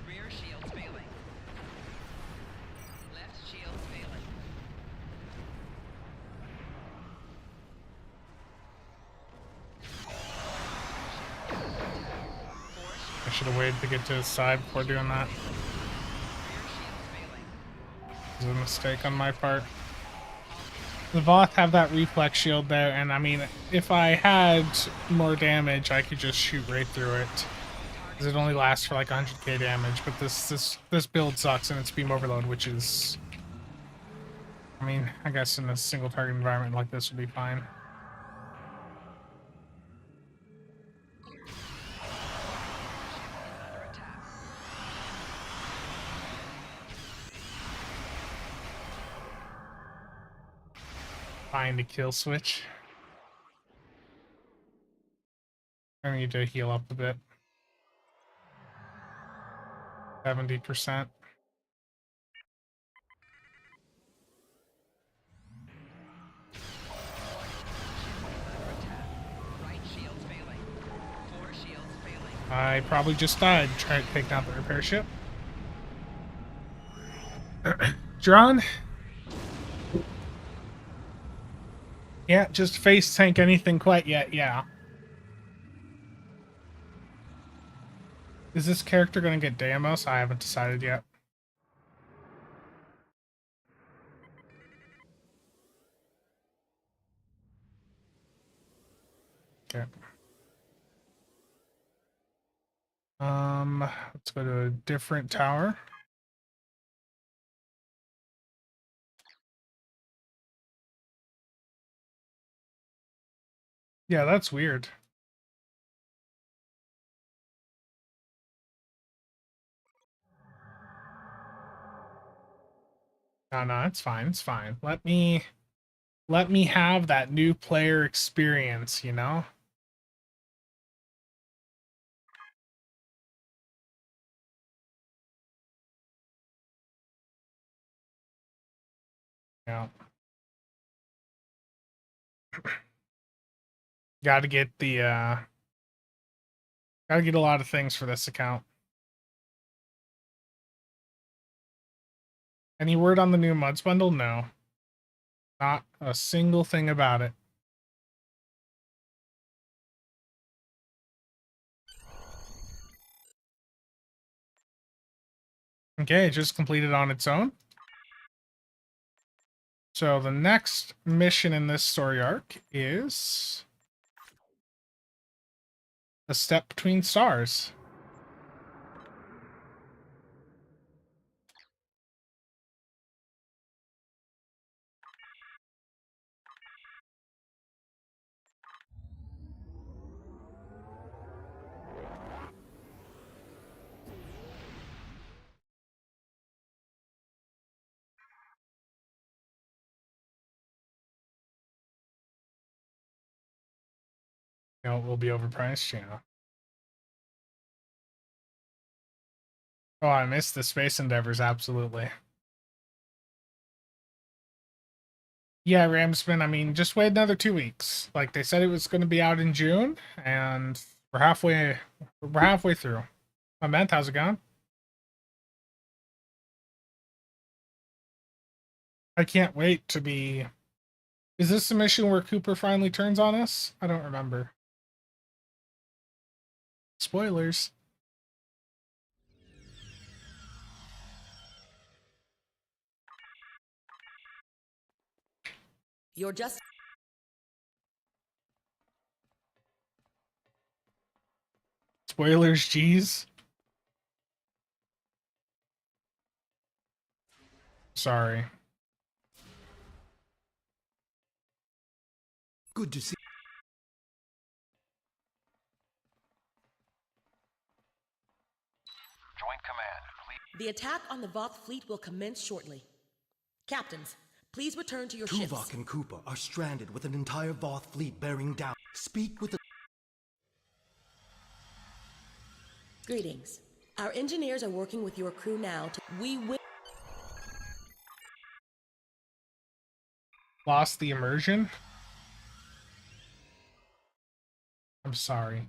Rear shields failing. Left shields failing. I should have waited to get to his side before doing that. It was a mistake on my part. The Voth have that reflex shield there, and I mean, if I had more damage, I could just shoot right through it. Because it only lasts for like 100k damage, but this build sucks, and it's beam overload, which is... I mean, I guess in a single target environment like this would be fine. Find a kill switch. I need to heal up a bit. 70%. I probably just died trying to take down the repair ship. Drawn. Yeah, just face tank anything quite yet, yeah. Is this character going to get Deimos? I haven't decided yet. Okay. Let's go to a different tower. Yeah, that's weird. No, it's fine. It's fine. Let me have that new player experience, you know? Yeah. Gotta get the, gotta get a lot of things for this account. Any word on the new Muds bundle? No. Not a single thing about it. Okay, it just completed on its own. So the next mission in this story arc is A Step Between Stars. You know, it will be overpriced, yeah. Oh, I missed the Space Endeavors, absolutely. Yeah, Ramsman, I mean, just wait another 2 weeks. Like they said it was going to be out in June, and we're halfway through. Ament, how's it going? I can't wait to be... Is this the mission where Cooper finally turns on us? I don't remember. Spoilers. You're just... Spoilers, geez. Sorry. Good to see. Joint command, please. The attack on the Voth fleet will commence shortly. Captains, please return to your ships. Tuvok and Cooper are stranded with an entire Voth fleet bearing down. Speak with the... Greetings. Our engineers are working with your crew now to... We will... Lost the immersion? I'm sorry.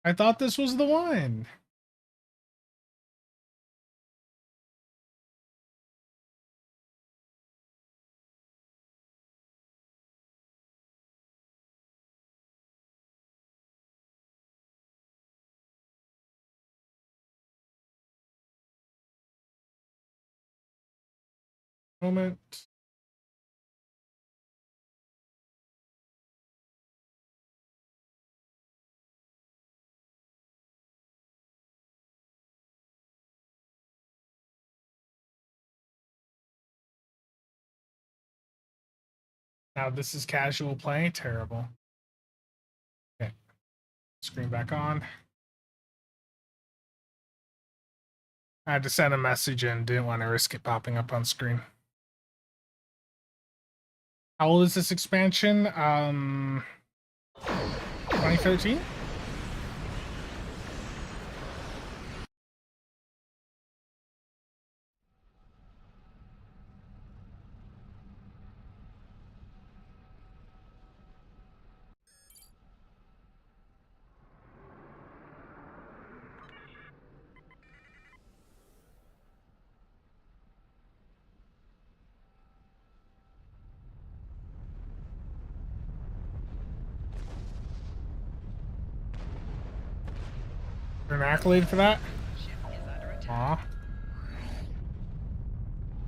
I thought this was the one. Moment. Now this is casual play. Terrible. Okay. Screen back on. I had to send a message in. Didn't want to risk it popping up on screen. How old is this expansion? 2013? An accolade for that? Aw.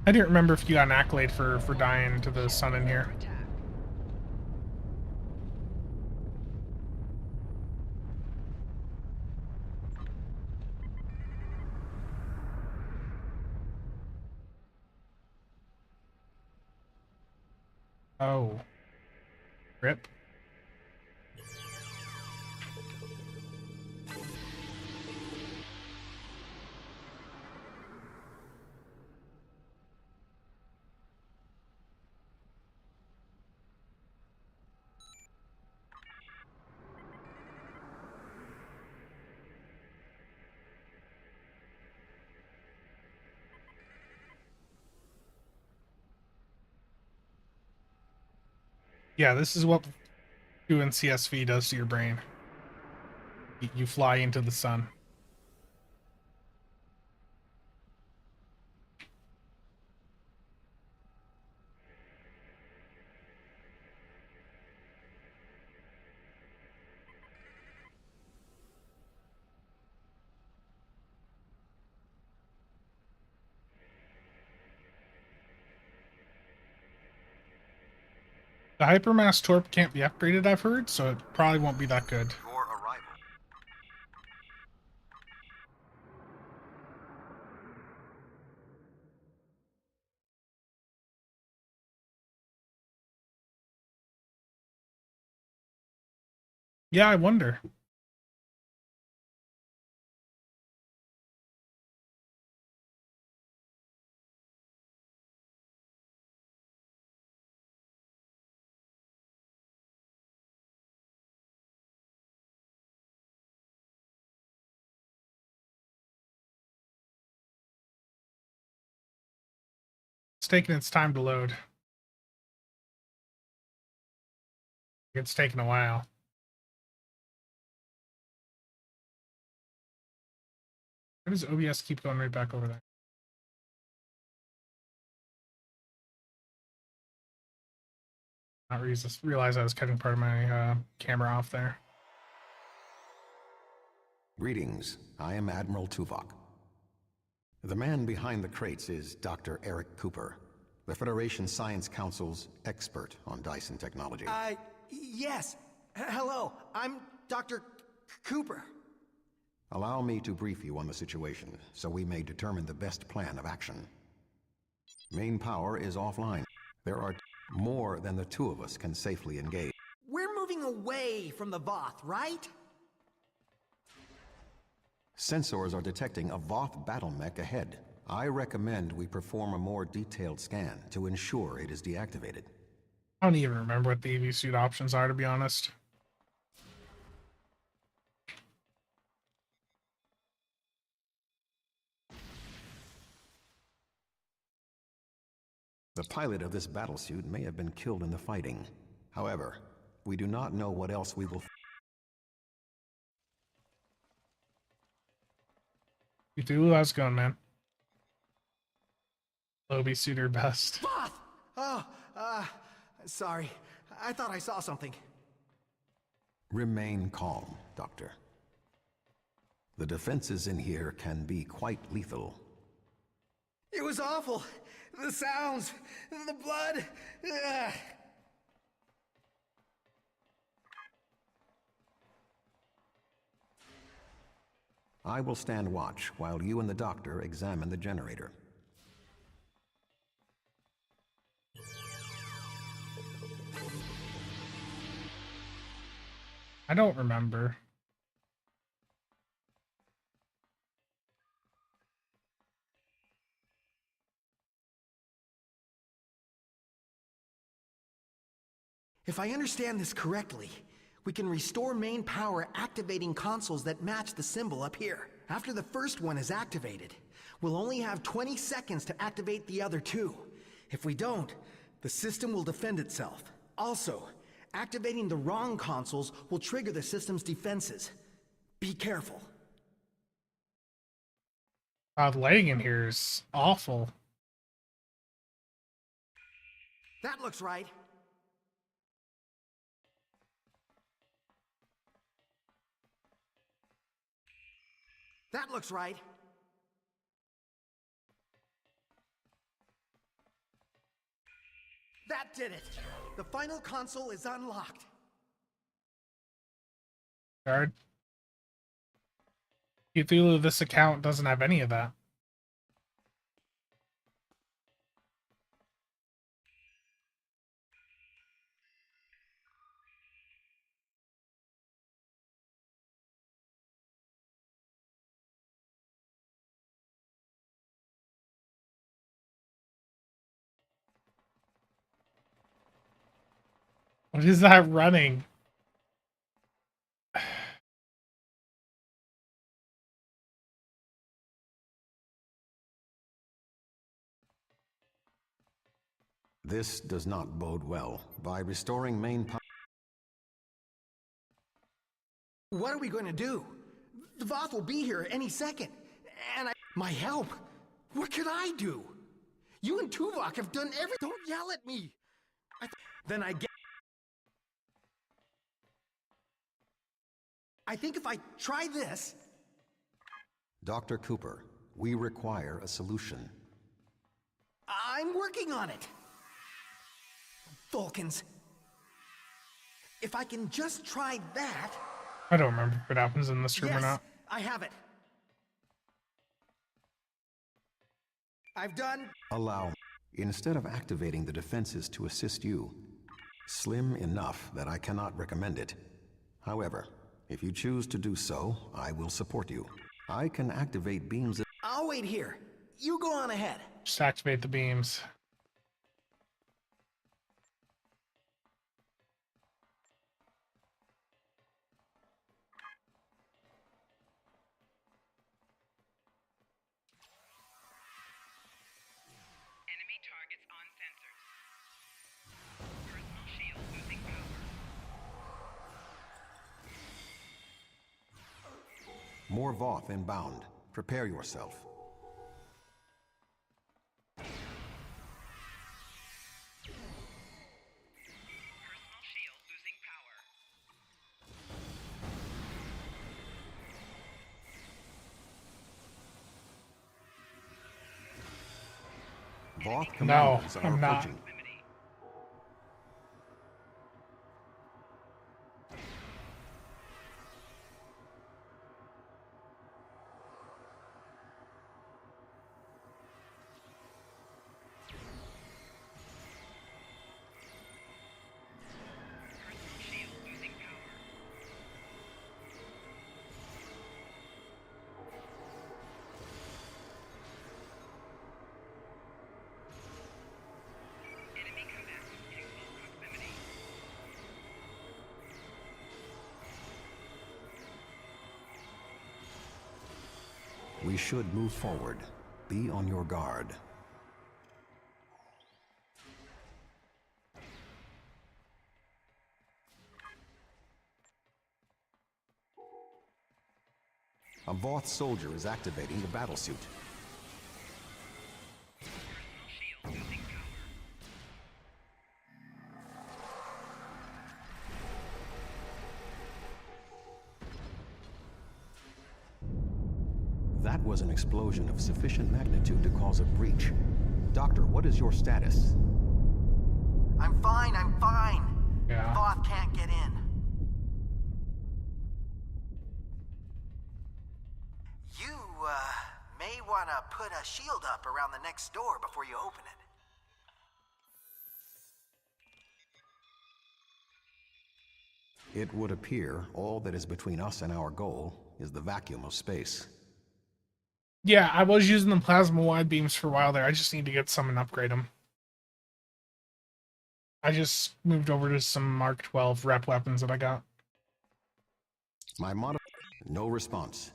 I didn't remember if you got an accolade for dying to the sun in here. Oh. Rip. Yeah, this is what doing CSV does to your brain. You fly into the sun. The hypermass torp can't be upgraded, I've heard, so it probably won't be that good. Yeah, I wonder. It's taking its time to load. It's taking a while. Why does OBS keep going right back over there? Not realize I was cutting part of my camera off there. Greetings. I am Admiral Tuvok. The man behind the crates is Dr. Eric Cooper, the Federation Science Council's expert on Dyson technology. Yes. Hello, I'm Dr. Cooper. Allow me to brief you on the situation, so we may determine the best plan of action. Main power is offline. There are more than the two of us can safely engage. We're moving away from the Voth, right? Sensors are detecting a Voth battle mech ahead. I recommend we perform a more detailed scan to ensure it is deactivated. I don't even remember what the EV suit options are, to be honest. The pilot of this battlesuit may have been killed in the fighting. However, we do not know what else we will... Cthulhu, how's it going, man? Lobby suitor best. Voth! Oh, sorry. I thought I saw something. Remain calm, Doctor. The defenses in here can be quite lethal. It was awful. The sounds, the blood. Ugh. I will stand watch while you and the doctor examine the generator. I don't remember. If I understand this correctly, we can restore main power activating consoles that match the symbol up here. After the first one is activated, we'll only have 20 seconds to activate the other two. If we don't, the system will defend itself. Also, activating the wrong consoles will trigger the system's defenses. Be careful. The lighting in here is awful. That looks right. That looks right. That did it. The final console is unlocked. Guard. Cthulhu, this account doesn't have any of that. What is that running? This does not bode well. By restoring main power... What are we going to do? The Voth will be here any second. And my help? What could I do? You and Tuvok have done everything. Don't yell at me. Then I think if I try this... Dr. Cooper, we require a solution. I'm working on it. Vulcans. If I can just try that... I don't remember if it happens in this room yes, or not. I have it. I've done... Allow... Instead of activating the defenses to assist you, slim enough that I cannot recommend it, However, if you choose to do so, I will support you. I can activate beams. I'll wait here. You go on ahead. Just activate the beams. Enemy targets on sensors. Personal shield losing power. More Voth inbound. Prepare yourself. Personal shield losing power. Voth No, commanders are I'm not. approaching. Personal shield losing power. Enemy combatants in close proximity. We should move forward. Be on your guard. A Voth soldier is activating the battlesuit. Personal shield losing power. That was an explosion of sufficient magnitude to cause a breach. Doctor, what is your status? I'm fine, I'm fine. Yeah. Voth can't get in. You, may want to put a shield up around the next door before you open it. It would appear all that is between us and our goal is the vacuum of space. Yeah, I was using the plasma wide beams for a while there. I just need to get some and upgrade them. I just moved over to some Mark 12 rep weapons that I got. My mod. No response.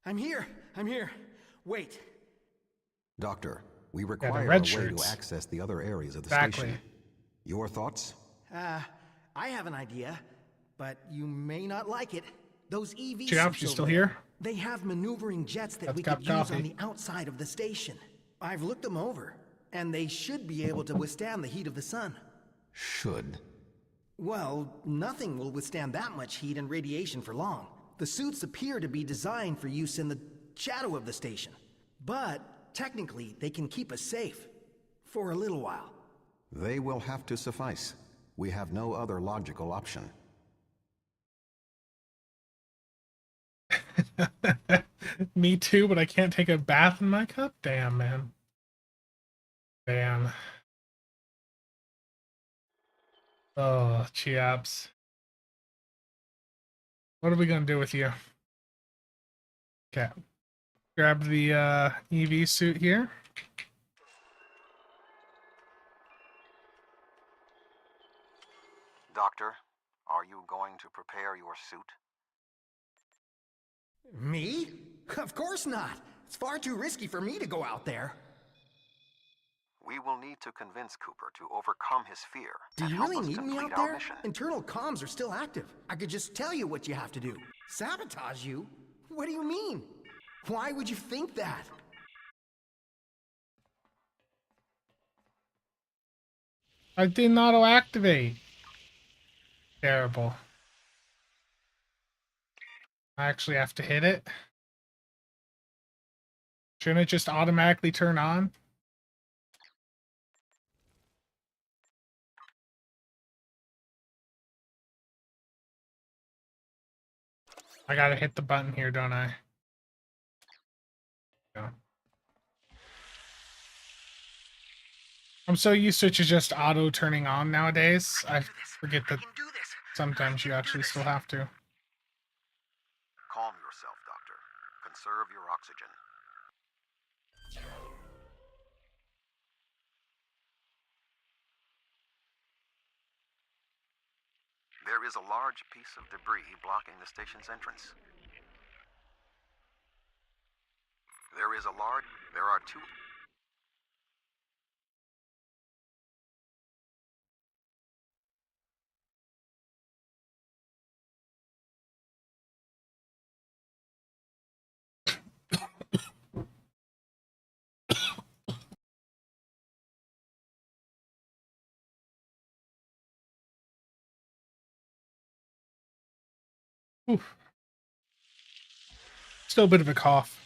I'm here. Wait. Doctor, we require red a way shirts. to access the other areas of the Exactly. station. Your thoughts? I have an idea, but you may not like it. Those EV Chaps, suits you still over here? there, they have maneuvering jets that That's we got could use copy. on the outside of the station. I've looked them over, and they should be able to withstand the heat of the sun. Should. Well, nothing will withstand that much heat and radiation for long. The suits appear to be designed for use in the shadow of the station. But, technically, they can keep us safe. For a little while. They will have to suffice. We have no other logical option. Me too, but I can't take a bath in my cup? Damn, man. Damn. Oh, Chiaps. What are we gonna do with you? Okay. Grab the EV suit here. Doctor, are you going to prepare your suit? Me? Of course not. It's far too risky for me to go out there. We will need to convince Cooper to overcome his fear. Do and you help really us need me complete out our there? mission. Internal comms are still active. I could just tell you what you have to do. Sabotage you? What do you mean? Why would you think that? I didn't auto activate. Terrible. I actually have to hit it. Shouldn't it just automatically turn on? I gotta hit the button here, don't I? Yeah. I'm so used to it just auto turning on nowadays. I forget that sometimes you actually still have to. Calm yourself, Doctor. Conserve your oxygen. There is a large piece of debris blocking the station's entrance. There are two... Oof. Still a bit of a cough.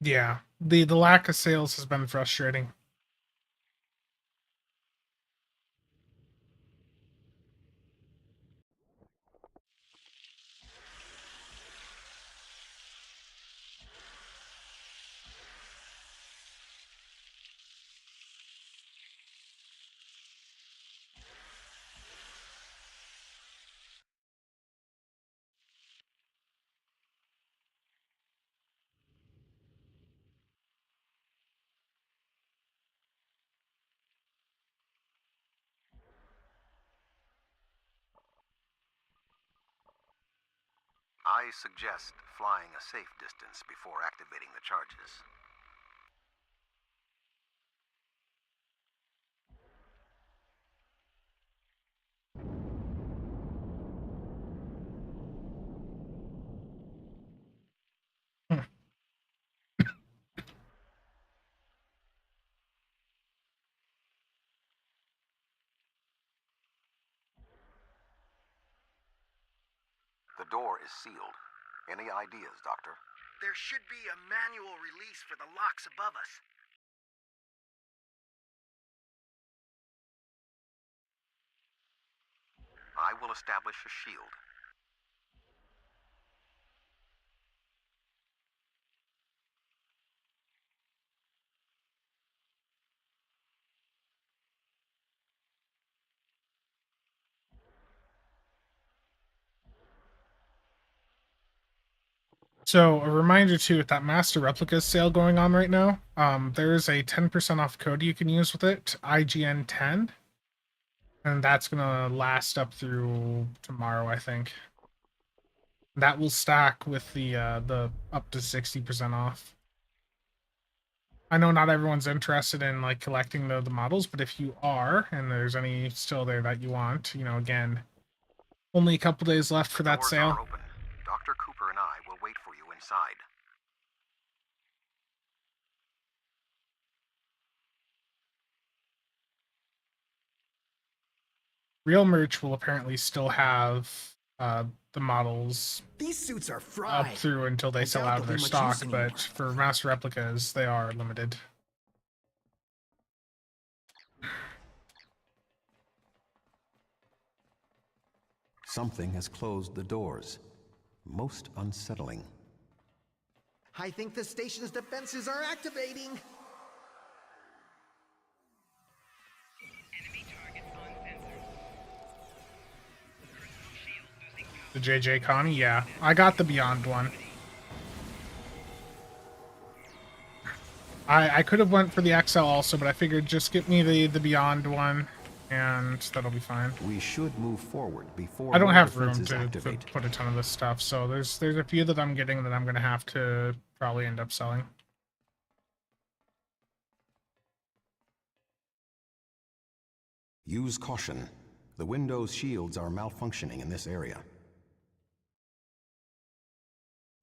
Yeah, the lack of sales has been frustrating. I suggest flying a safe distance before activating the charges. The door is sealed. Any ideas, Doctor? There should be a manual release for the locks above us. I will establish a shield. So a reminder too, with that Master Replicas sale going on right now, there is a 10% off code you can use with it, IGN10, and that's gonna last up through tomorrow, I think. That will stack with the up to 60% off. I know not everyone's interested in like collecting the models, but if you are, and there's any still there that you want, you know, again, only a couple days left for that Doors sale. are open. Dr. Cooper and I will wait for you inside. Real merch will apparently still have the models These suits are up fried. through until they I sell doubt out of they'll their be much stock, use anymore. but for Master Replicas, they are limited. Something has closed the doors. Most unsettling. I think the station's defenses are activating. Enemy targets uncensored. Personal shield losing power. The JJ Connie, yeah. I got the Beyond one. I could have went for the XL also, but I figured just get me the Beyond one, and that'll be fine. We should move forward before I don't more have room defenses to activate. put a ton of this stuff, so there's a few that I'm getting that I'm gonna have to probably end up selling. Use caution. The Windows shields are malfunctioning in this area.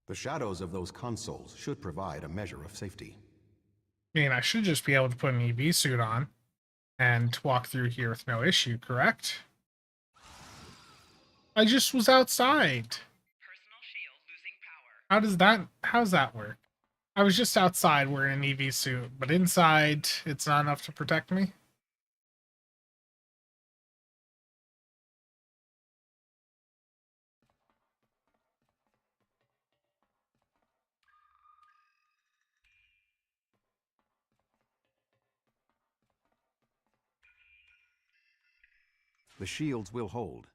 The shadows of those consoles should provide a measure of safety. I mean, I should just be able to put an EV suit on and walk through here with no issue, correct? I just was outside. Personal shield losing power. How's that work? I was just outside wearing an EV suit, but inside it's not enough to protect me? The shields will hold.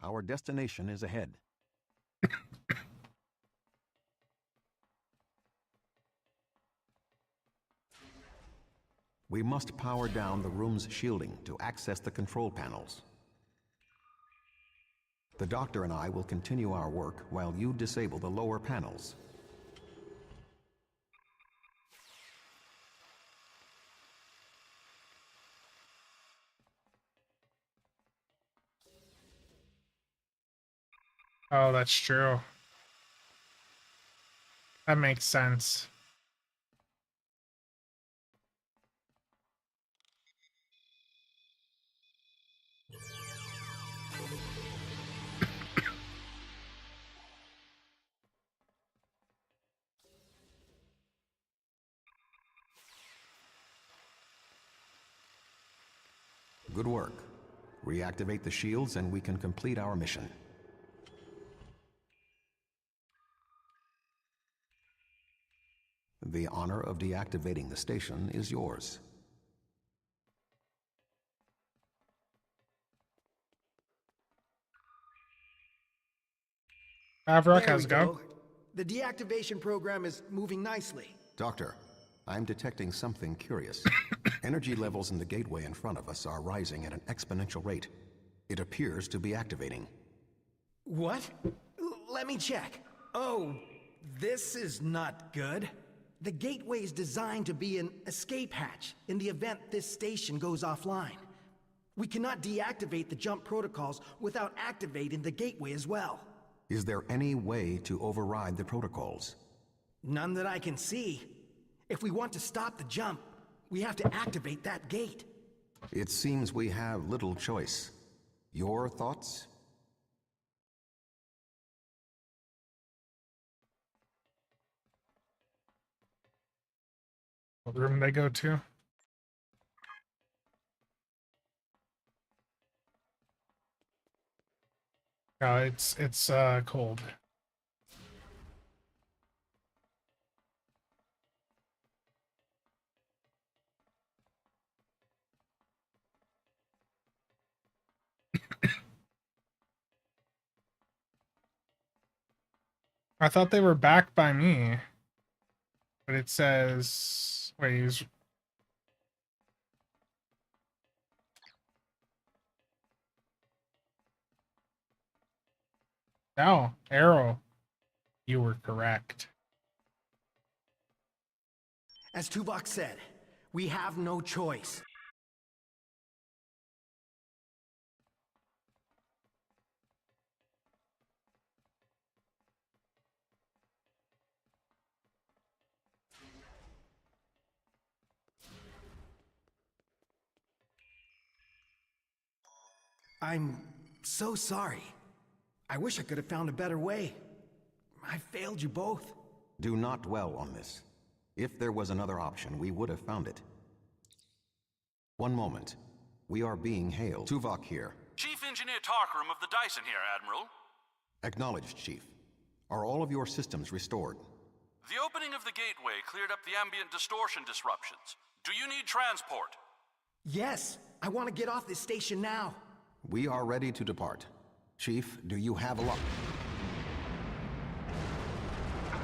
Our destination is ahead. We must power down the room's shielding to access the control panels. The doctor and I will continue our work while you disable the lower panels. Oh, that's true. That makes sense. Good work. Reactivate the shields and we can complete our mission. The honor of deactivating the station is yours. Avrock, There how's we it go? go. The deactivation program is moving nicely. Doctor, I'm detecting something curious. Energy levels in the gateway in front of us are rising at an exponential rate. It appears to be activating. What? Let me check. Oh, this is not good. The gateway is designed to be an escape hatch in the event this station goes offline. We cannot deactivate the jump protocols without activating the gateway as well. Is there any way to override the protocols? None that I can see. If we want to stop the jump, we have to activate that gate. It seems we have little choice. Your thoughts? What room did they go to? Oh, it's cold. I thought they were back by me, but it says, wait, he's... Oh, Arrow. You were correct. As Tuvok said, we have no choice. I'm so sorry. I wish I could have found a better way. I failed you both. Do not dwell on this. If there was another option, we would have found it. One moment. We are being hailed. Tuvok here. Chief Engineer Tarkram of the Dyson here, Admiral. Acknowledged, Chief. Are all of your systems restored? The opening of the gateway cleared up the ambient distortion disruptions. Do you need transport? Yes, I want to get off this station now. We are ready to depart. Chief, do you have a lock?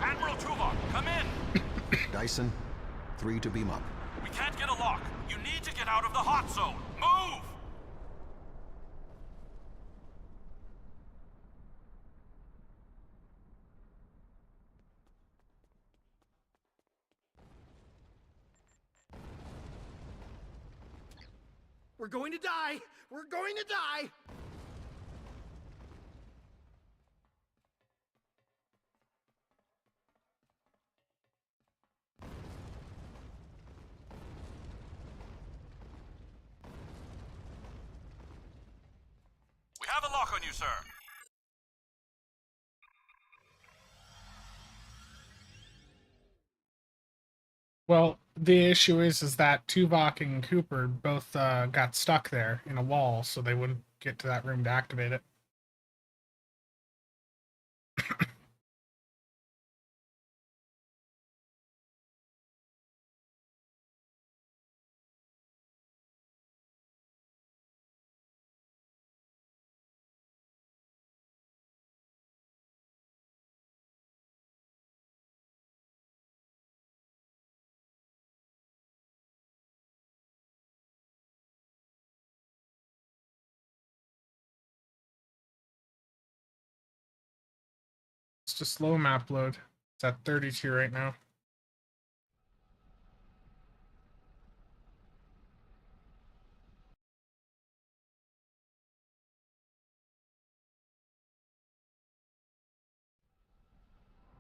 Admiral Tuvok, come in! Dyson, 3 to beam up. We can't get a lock. You need to get out of the hot zone. Move! We're going to die! We're going to die! We have a lock on you, sir. Well, the issue is that Tuvok and Cooper both got stuck there in a wall, so they wouldn't get to that room to activate it. It's just slow map load. It's at 32 right now.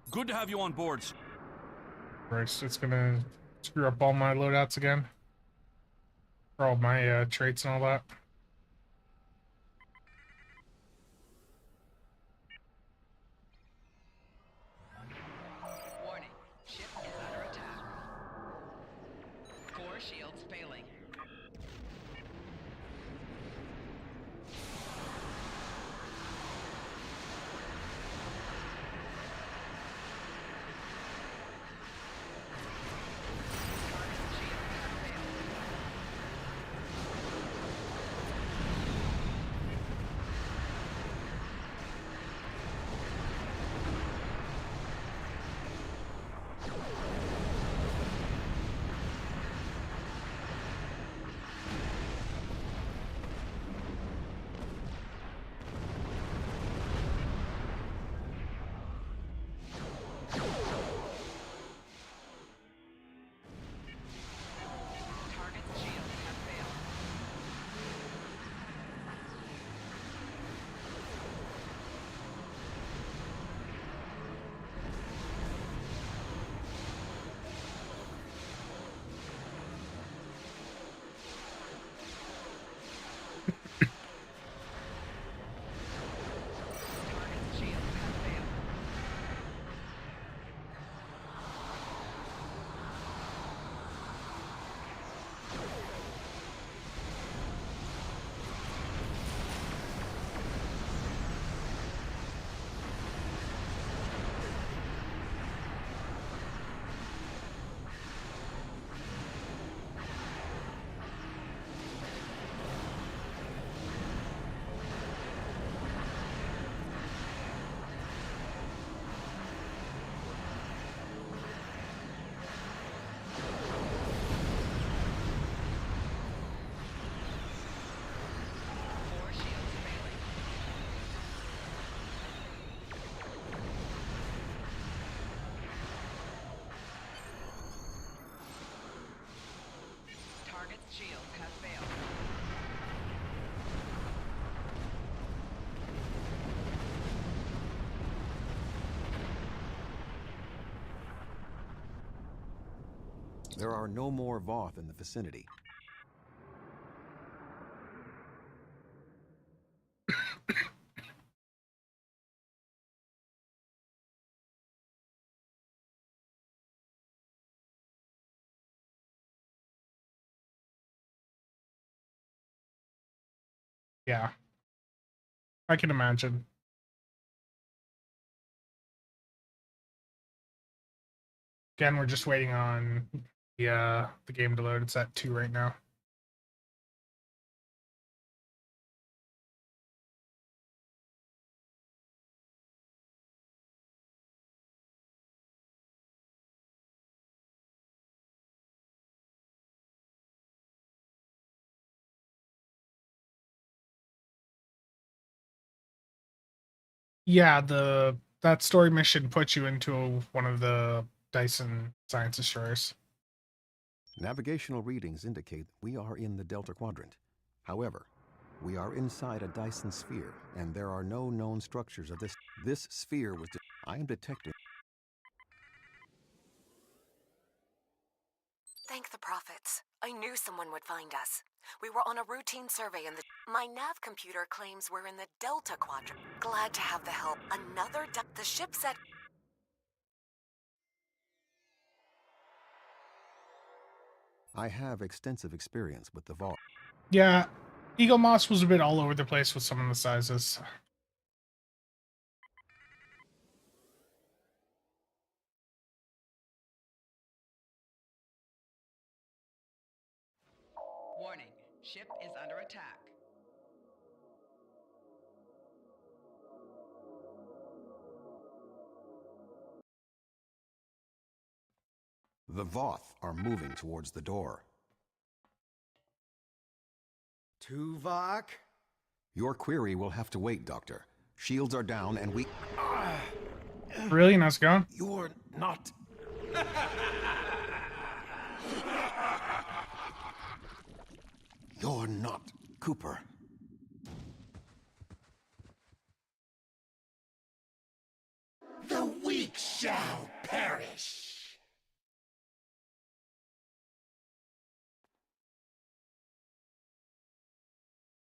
Good to have you on board. Right, it's gonna screw up all my loadouts again. For all my traits and all that. Warning. Ship is under attack. Core shields failing. Target's shields have failed. Target's shields have failed. Core shields failing. Target's shields have failed. There are no more Voth in the vicinity. Yeah. I can imagine. Again, we're just waiting on the game to load. It's at 2 right now. Yeah, that story mission puts you into one of the Dyson science destroyers. Navigational readings indicate we are in the Delta Quadrant. However, we are inside a Dyson sphere, and there are no known structures of this. This sphere was. I am detecting. Thank the prophets. I knew someone would find us. We were on a routine survey and my nav computer claims we're in the Delta Quadrant. Glad to have the help. The ship said... I have extensive experience with the Voth. Yeah, Eagle Moss was a bit all over the place with some of the sizes. Warning. Ship is under attack. The Voth are moving towards the door. Tuvok? Your query will have to wait, Doctor. Shields are down and we... Really? How's it going? You're not... You're not Cooper. The weak shall perish.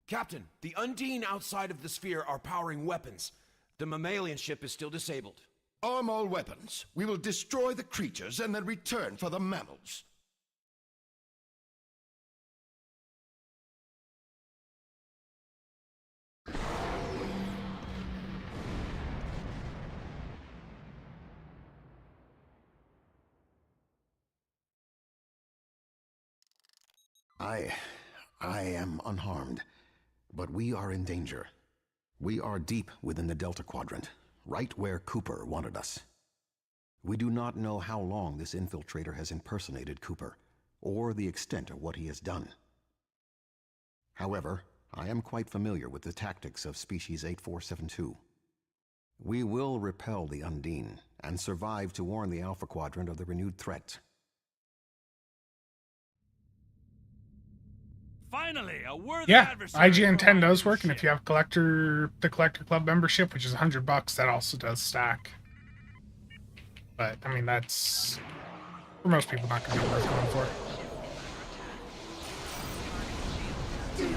Captain, the Undine outside of the sphere are powering weapons. The mammalian ship is still disabled. Arm all weapons. We will destroy the creatures and then return for the mammals. I am unharmed, but we are in danger. We are deep within the Delta Quadrant, right where Cooper wanted us. We do not know how long this infiltrator has impersonated Cooper, or the extent of what he has done. However, I am quite familiar with the tactics of Species 8472. We will repel the Undine, and survive to warn the Alpha Quadrant of the renewed threat. Finally, a worthy Yeah, adversary IGN for 10 my does new work, and if you have the collector club membership, which is $100, that also does stack. But I mean, that's for most people not going to be worth going for. Do you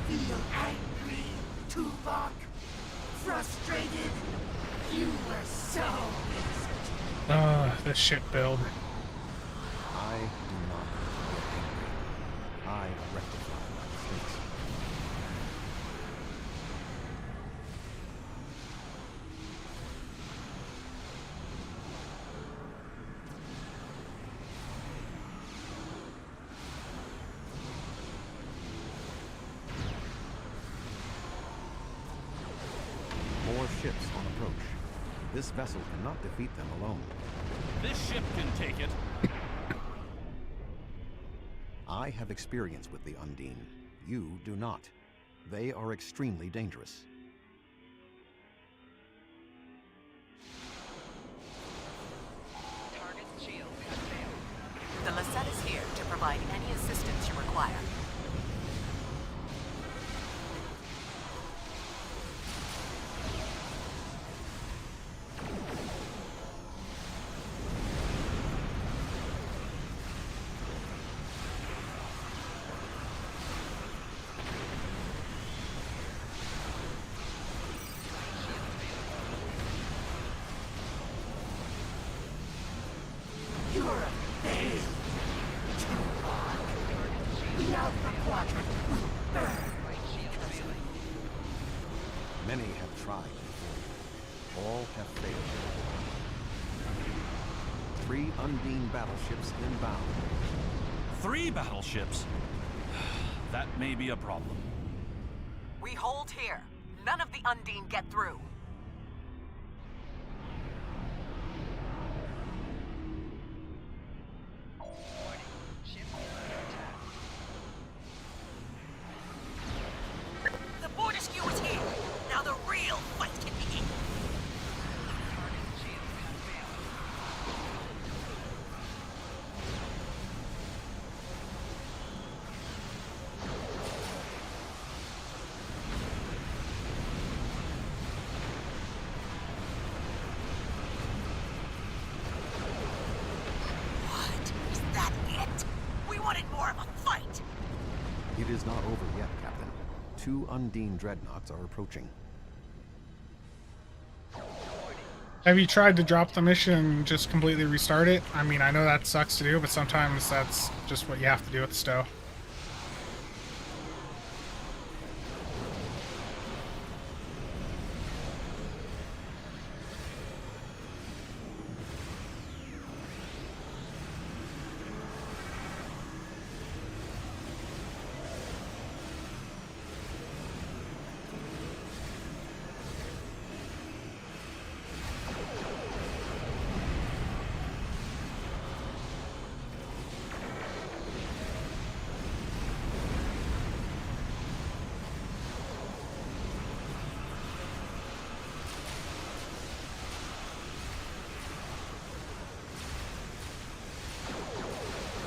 feel angry, Tuvok? Frustrated? You were so innocent. This shit build. I do not get angry. I rectify my mistakes. More ships on approach. This vessel cannot defeat them alone. This ship can take it. I have experience with the Undine. You do not. They are extremely dangerous. Target's shield has failed. The Lisette is here to provide any assistance you require. You're a failed, Tuvok. The Alpha Quadrant will burn. Many have tried before. All have failed. 3 Undine battleships inbound. 3 battleships? That may be a problem. We hold here. None of the Undine get through. The Fortescue is here. Now the real fight can begin. What? Is that it? We wanted more of a fight. It is not over yet, Captain. 2 Undine dreadnoughts are approaching. Have you tried to drop the mission and just completely restart it? I mean, I know that sucks to do, but sometimes that's just what you have to do with Stowe.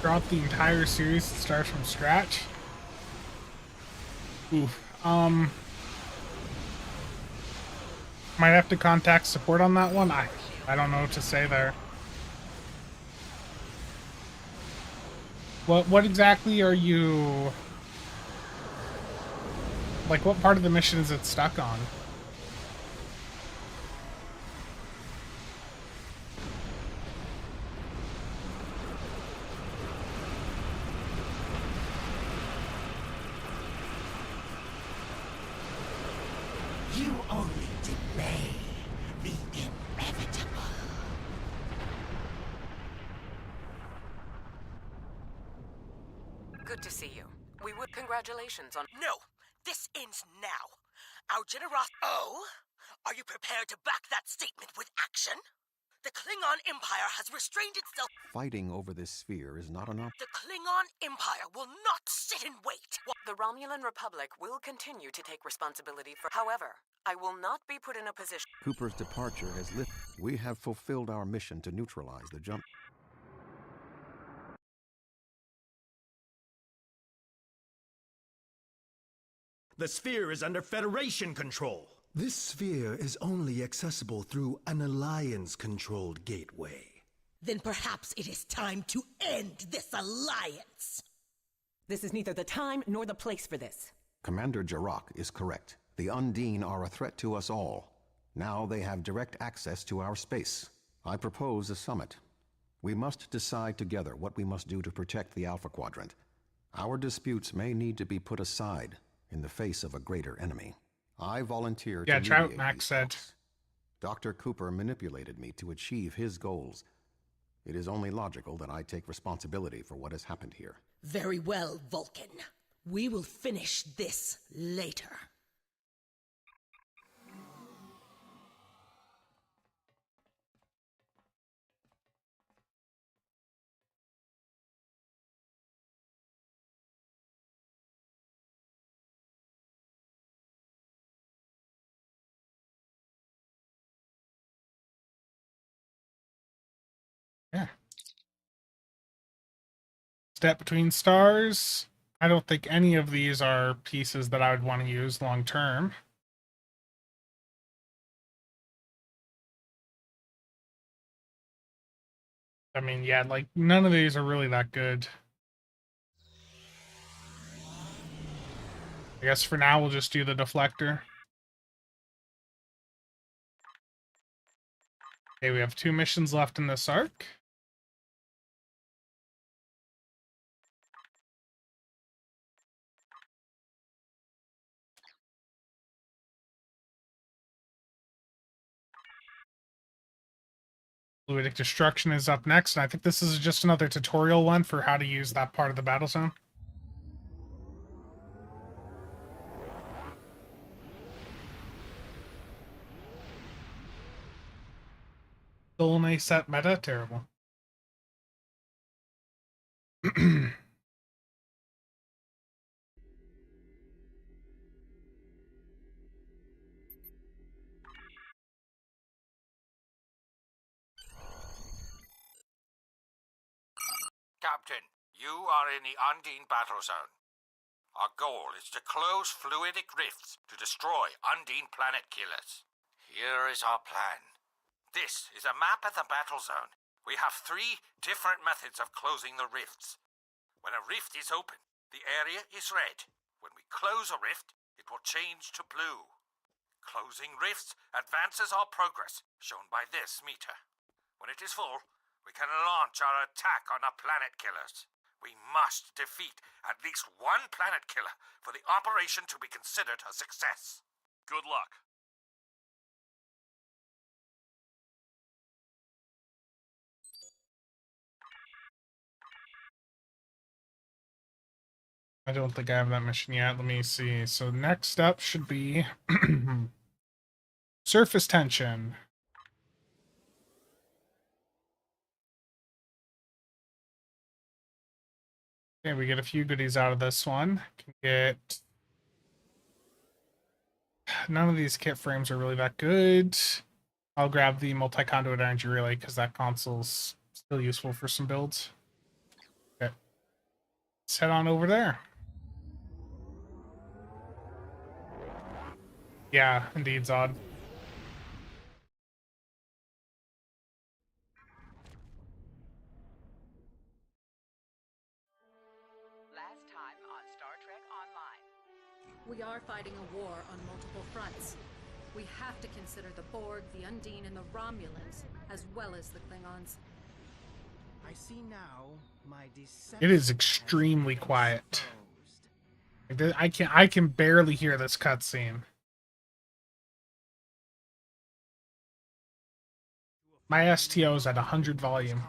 throughout the entire series it starts from scratch. Oof. Might have to contact support on that one. I don't know what to say there. What exactly are you, like, what part of the mission is it stuck on? You only delay the inevitable. Good to see you. We would congratulations on. No! This ends now! Our generosity. Oh? Are you prepared to back that statement with action? The Klingon Empire has restrained itself. Fighting over this sphere is not enough. The Klingon Empire will not sit and wait. The Romulan Republic will continue to take responsibility for. However, I will not be put in a position. Cooper's departure has lifted. We have fulfilled our mission to neutralize the jump. The sphere is under Federation control. This sphere is only accessible through an Alliance-controlled gateway. Then perhaps it is time to end this alliance. This is neither the time nor the place for this. Commander Jarrah is correct. The Undine are a threat to us all. Now they have direct access to our space. I propose a summit. We must decide together what we must do to protect the Alpha Quadrant. Our disputes may need to be put aside in the face of a greater enemy. I volunteer to Trout, mediate Max these said. talks. Dr. Cooper manipulated me to achieve his goals. It is only logical that I take responsibility for what has happened here. Very well, Vulcan. We will finish this later. Yeah. Step between stars. I don't think any of these are pieces that I would want to use long term. I mean, yeah, like, none of these are really that good. I guess for now we'll just do the deflector. Okay, we have 2 missions left in this arc. Fluidic Destruction is up next, and I think this is just another tutorial one for how to use that part of the battle zone. Solonae set meta, terrible. Captain, you are in the Undine battle zone. Our goal is to close fluidic rifts to destroy Undine planet killers. Here is our plan. This is a map of the battle zone. We have 3 different methods of closing the rifts. When a rift is open, the area is red. When we close a rift, it will change to blue. Closing rifts advances our progress, shown by this meter. When it is full, we can launch our attack on the planet killers. We must defeat at least 1 planet killer for the operation to be considered a success. Good luck. I don't think I have that mission yet. Let me see. So next up should be surface tension. Okay, we get a few goodies out of this one. Can get... None of these kit frames are really that good. I'll grab the multi-conduit energy relay because that console's still useful for some builds. Okay. Let's head on over there. Yeah, indeed, Zod. Last time on Star Trek Online. We are fighting a war on multiple fronts. We have to consider the Borg, the Undine, and the Romulans, as well as the Klingons. I see now my deception. It is extremely quiet. I can barely hear this cutscene. My STO is at 100 volume.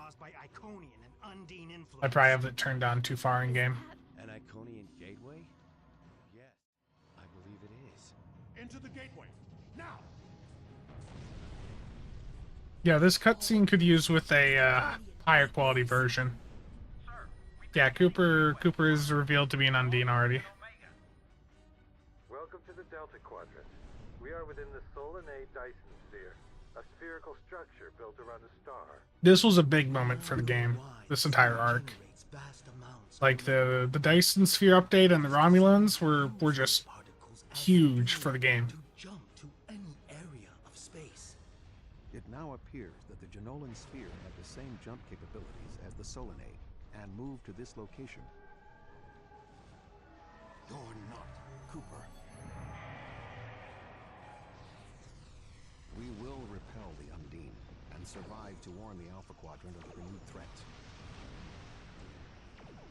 I probably have it turned down too far in game. An Iconian gateway? Yes, I believe it is. Into the gateway, now! Yeah, this cutscene could use with a higher quality version. Yeah, Cooper is revealed to be an Undine already. Welcome to the Delta Quadrant. We are within the Solonae Dyson sphere, a spherical structure built around a star. This was a big moment for the game, this entire arc. Like the Dyson sphere update and the Romulans were just huge for the game. It now appears that the Genolan sphere had the same jump capabilities as the Solonae and moved to this location. You're not Cooper. We will repel the Undine and survive to warn the Alpha Quadrant of the renewed threat.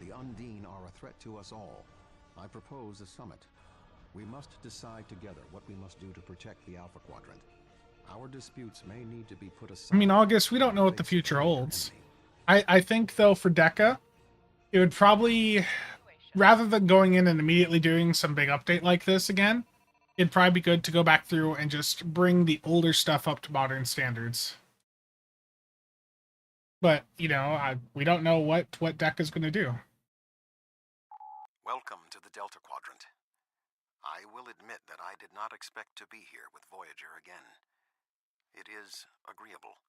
The Undine are a threat to us all. I propose a summit. We must decide together what we must do to protect the Alpha Quadrant. Our disputes may need to be put aside. I mean, August, we don't know what the future holds. I think, though, for Deca, it would probably, rather than going in and immediately doing some big update like this again, it'd probably be good to go back through and just bring the older stuff up to modern standards. But, you know, we don't know what Deca's going to do. Welcome to the Delta Quadrant. I will admit that I did not expect to be here with Voyager again. It is agreeable.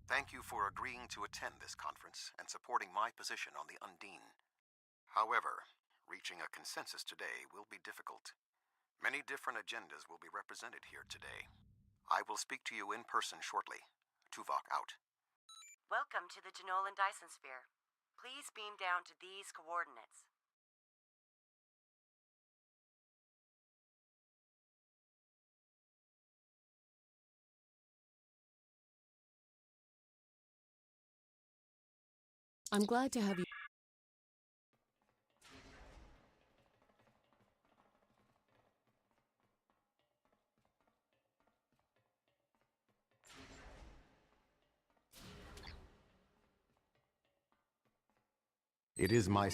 Thank you for agreeing to attend this conference and supporting my position on the Undine. However, reaching a consensus today will be difficult. Many different agendas will be represented here today. I will speak to you in person shortly. Tuvok out. Welcome to the Genolan Dyson sphere. Please beam down to these coordinates. I'm glad to have you. It is my...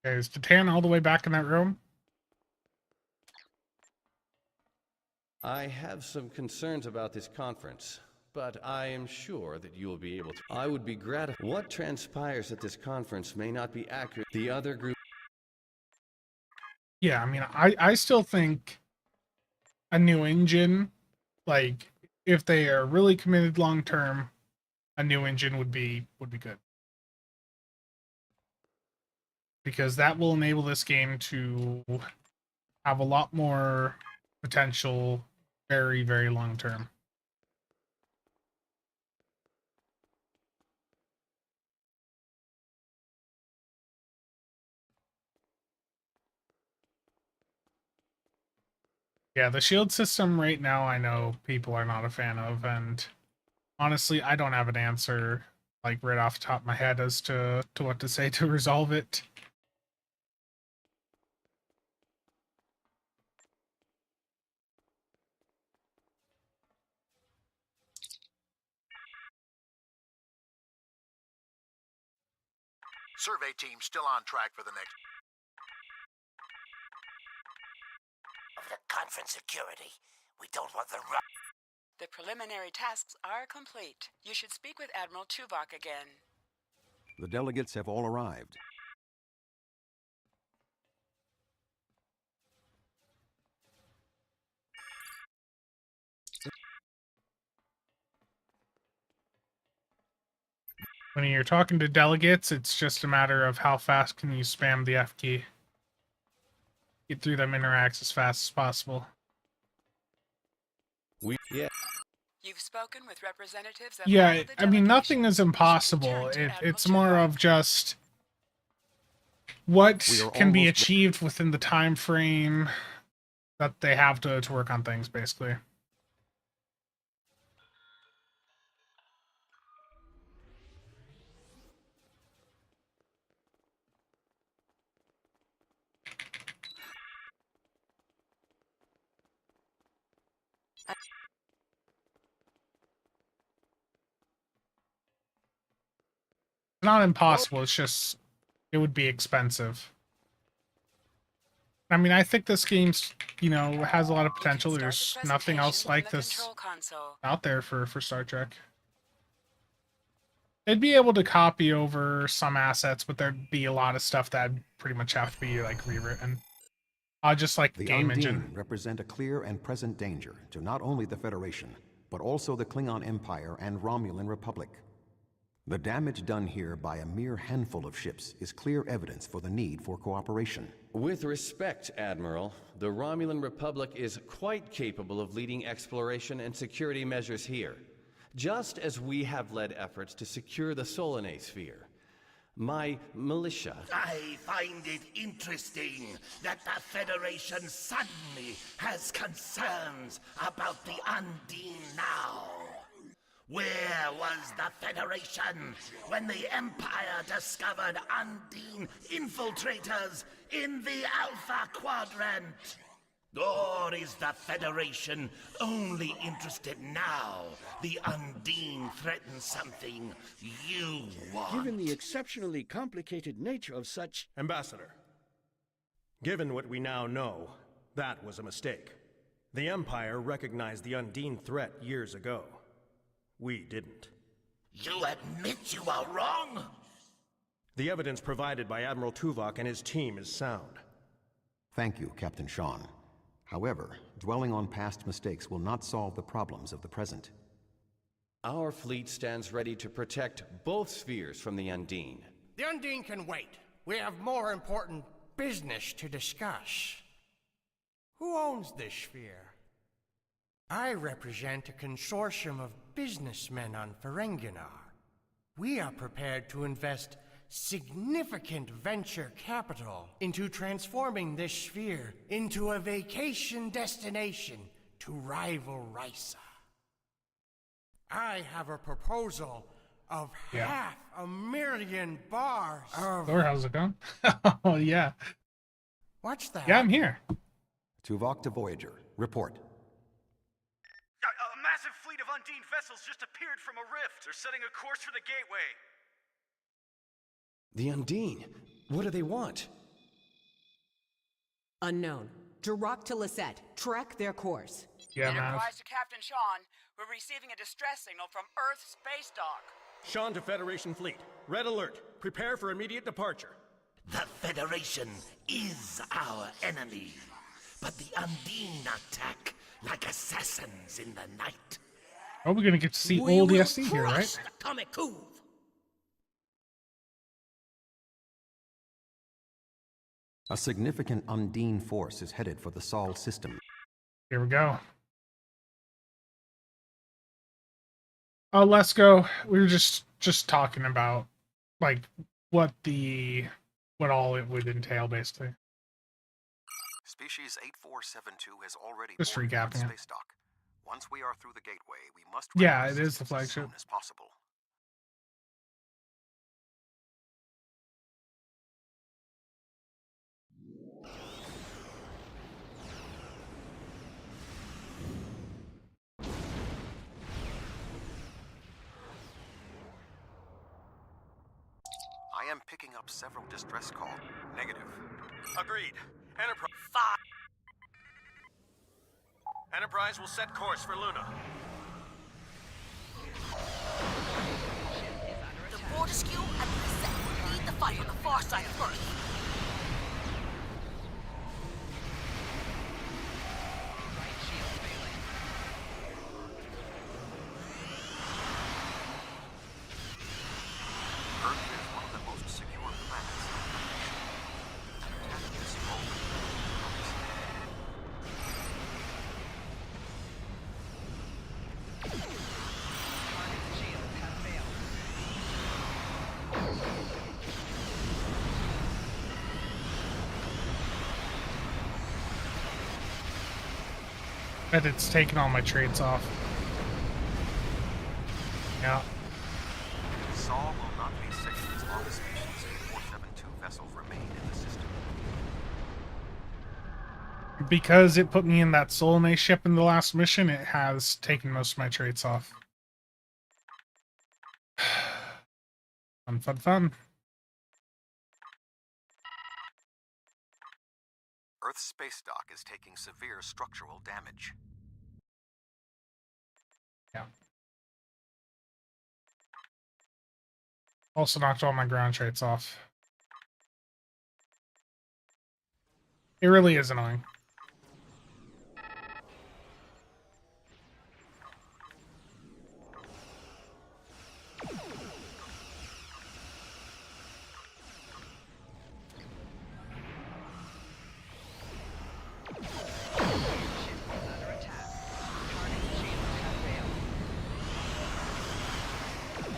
Okay, is Titan all the way back in that room? I have some concerns about this conference, but I am sure that you will be able to. I would be gratified. What transpires at this conference may not be accurate. The other group. Yeah, I mean, I still think a new engine, like, if they are really committed long term, a new engine would be good. Because that will enable this game to have a lot more potential very, very long term. Yeah, the shield system right now I know people are not a fan of, and honestly I don't have an answer like right off the top of my head as to what to say to resolve it. Survey team still on track for the next... Of the conference security. We don't want the... The preliminary tasks are complete. You should speak with Admiral Tuvok again. The delegates have all arrived. When you're talking to delegates, it's just a matter of how fast can you spam the F key. Get through them interacts as fast as possible. You've spoken with representatives of Yeah, all the I mean, nothing delegations. is impossible. It's more of just what can be achieved within the time frame that they have to work on things, basically. Not impossible, it's just it would be expensive. I mean, I think this game's, you know, has a lot of potential. There's nothing else like this out there for Star Trek. They'd be able to copy over some assets, but there'd be a lot of stuff that'd pretty much have to be like rewritten. Just like the game Undine engine. represent a clear and present danger to not only the Federation, but also the Klingon Empire and Romulan Republic. The damage done here by a mere handful of ships is clear evidence for the need for cooperation. With respect, Admiral, the Romulan Republic is quite capable of leading exploration and security measures here, just as we have led efforts to secure the Solonae sphere. My militia... I find it interesting that the Federation suddenly has concerns about the Undine now. Where was the Federation when the Empire discovered Undine infiltrators in the Alpha Quadrant? Or is the Federation only interested now the Undine threatens something you want? Given the exceptionally complicated nature of such... Ambassador, given what we now know, that was a mistake. The Empire recognized the Undine threat years ago. We didn't. You admit you are wrong? The evidence provided by Admiral Tuvok and his team is sound. Thank you, Captain Sean. However, dwelling on past mistakes will not solve the problems of the present. Our fleet stands ready to protect both spheres from the Undine. The Undine can wait. We have more important business to discuss. Who owns this sphere? I represent a consortium of businessmen on Ferenginar. We are prepared to invest significant venture capital into transforming this sphere into a vacation destination to rival Risa. I have a proposal of $500,000 of... Thor, how's it going? Oh, yeah. What's that? Yeah, I'm here. Tuvok to Voyager. Report. A massive fleet of Undine vessels just appeared from a rift. They're setting a course for the gateway. The Undine? What do they want? Unknown. Direct to Lisette. Track their course. Yeah, Enterprise to Captain Sean. We're receiving a distress signal from Earth's space dock. Sean to Federation Fleet. Red alert. Prepare for immediate departure. The Federation is our enemy, but the Undine attack like assassins in the night. Oh, we're gonna get to see old ESC here, right? Atomic Cove. A significant Undine force is headed for the Sol system. Here we go. Oh, let's go. We were just talking about like what all it would entail, basically. Species 8472 has already Just boarded recapping it. space dock. Once we are through the gateway, we must Yeah, return it is the systems as flagship. soon as possible. I am picking up several distress calls. Negative. Agreed. Enterprise. Enterprise will set course for Luna. The Fortescue and Lisette. fight on the far side of Earth. Earth is one of the most secure planets. An attack this moment. Bet it's taken all my traits off. Yeah. Saul will not be sickened as long as species 472 vessels remain in the system. Because it put me in that Solonae ship in the last mission, it has taken most of my traits off. Fun, fun, fun. Earth's space dock is taking severe structural damage. Yeah. Also knocked all my ground traits off. It really is annoying.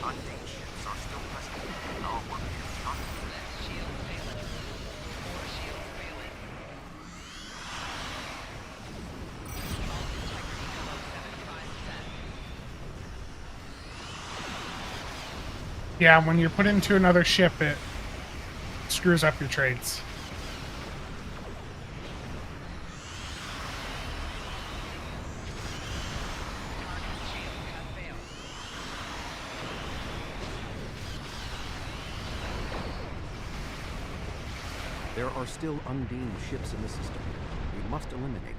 Undine ships are still present, and our work is not Yeah, when you're put into another ship, it screws up your traits. There are still Undine ships in the system. We must eliminate them.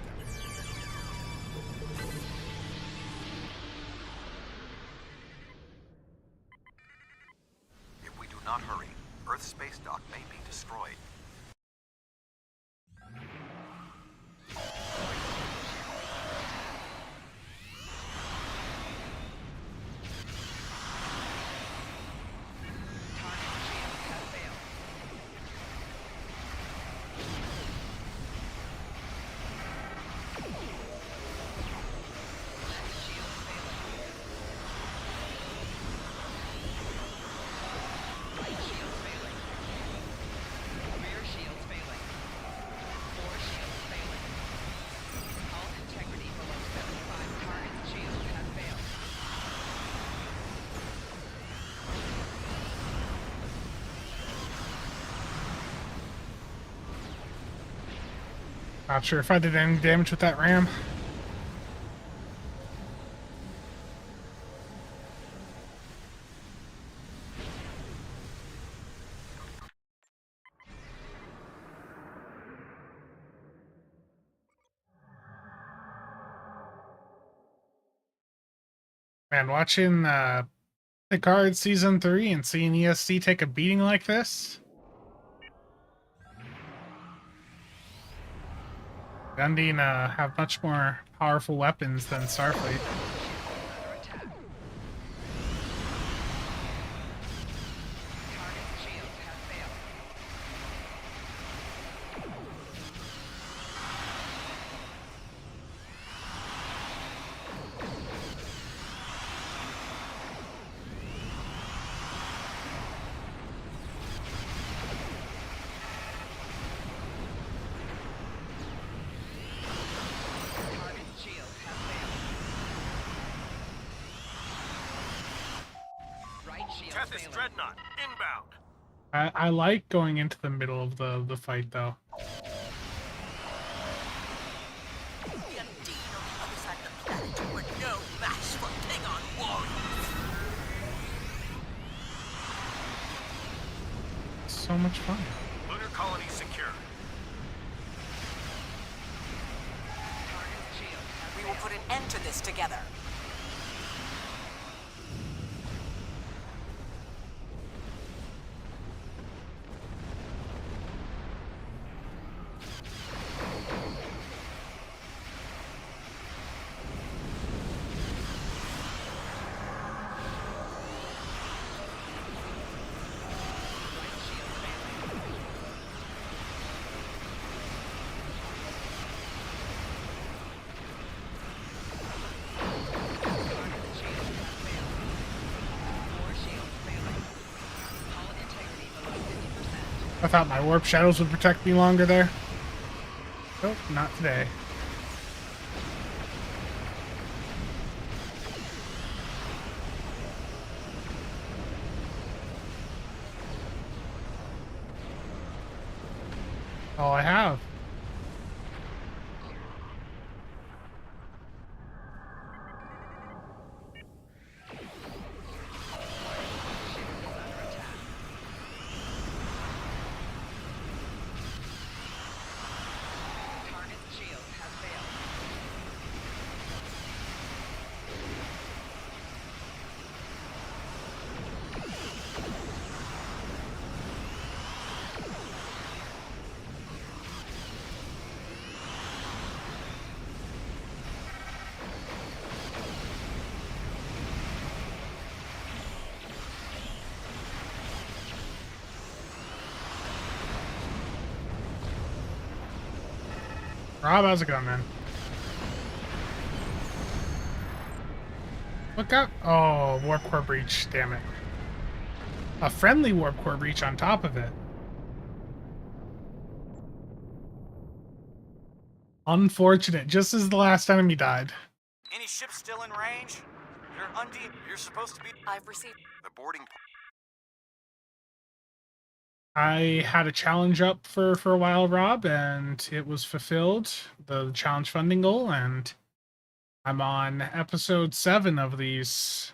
If we do not hurry, Earth's space dock may be destroyed. Not sure if I did any damage with that ram. Man, watching Picard Season 3 and seeing ESC take a beating like this. Undine have much more powerful weapons than Starfleet. Tethys Dreadnought, inbound. I like going into the middle of the fight, though. The Undine on the other side of the planet were no match for Klingon warriors. So much fun. Lunar colony secure. We will put an end to this together. thought my warp shadows would protect me longer there. Nope, not today. All I have. Rob, how's it going, man? Look up. Oh, warp core breach. Damn it. A friendly warp core breach on top of it. Unfortunate. Just as the last enemy died. Any ships still in range? You're Undine. You're supposed to be. I've received The boarding. I had a challenge up for a while, Rob, and it was fulfilled. The challenge funding goal, and I'm on episode 7 of these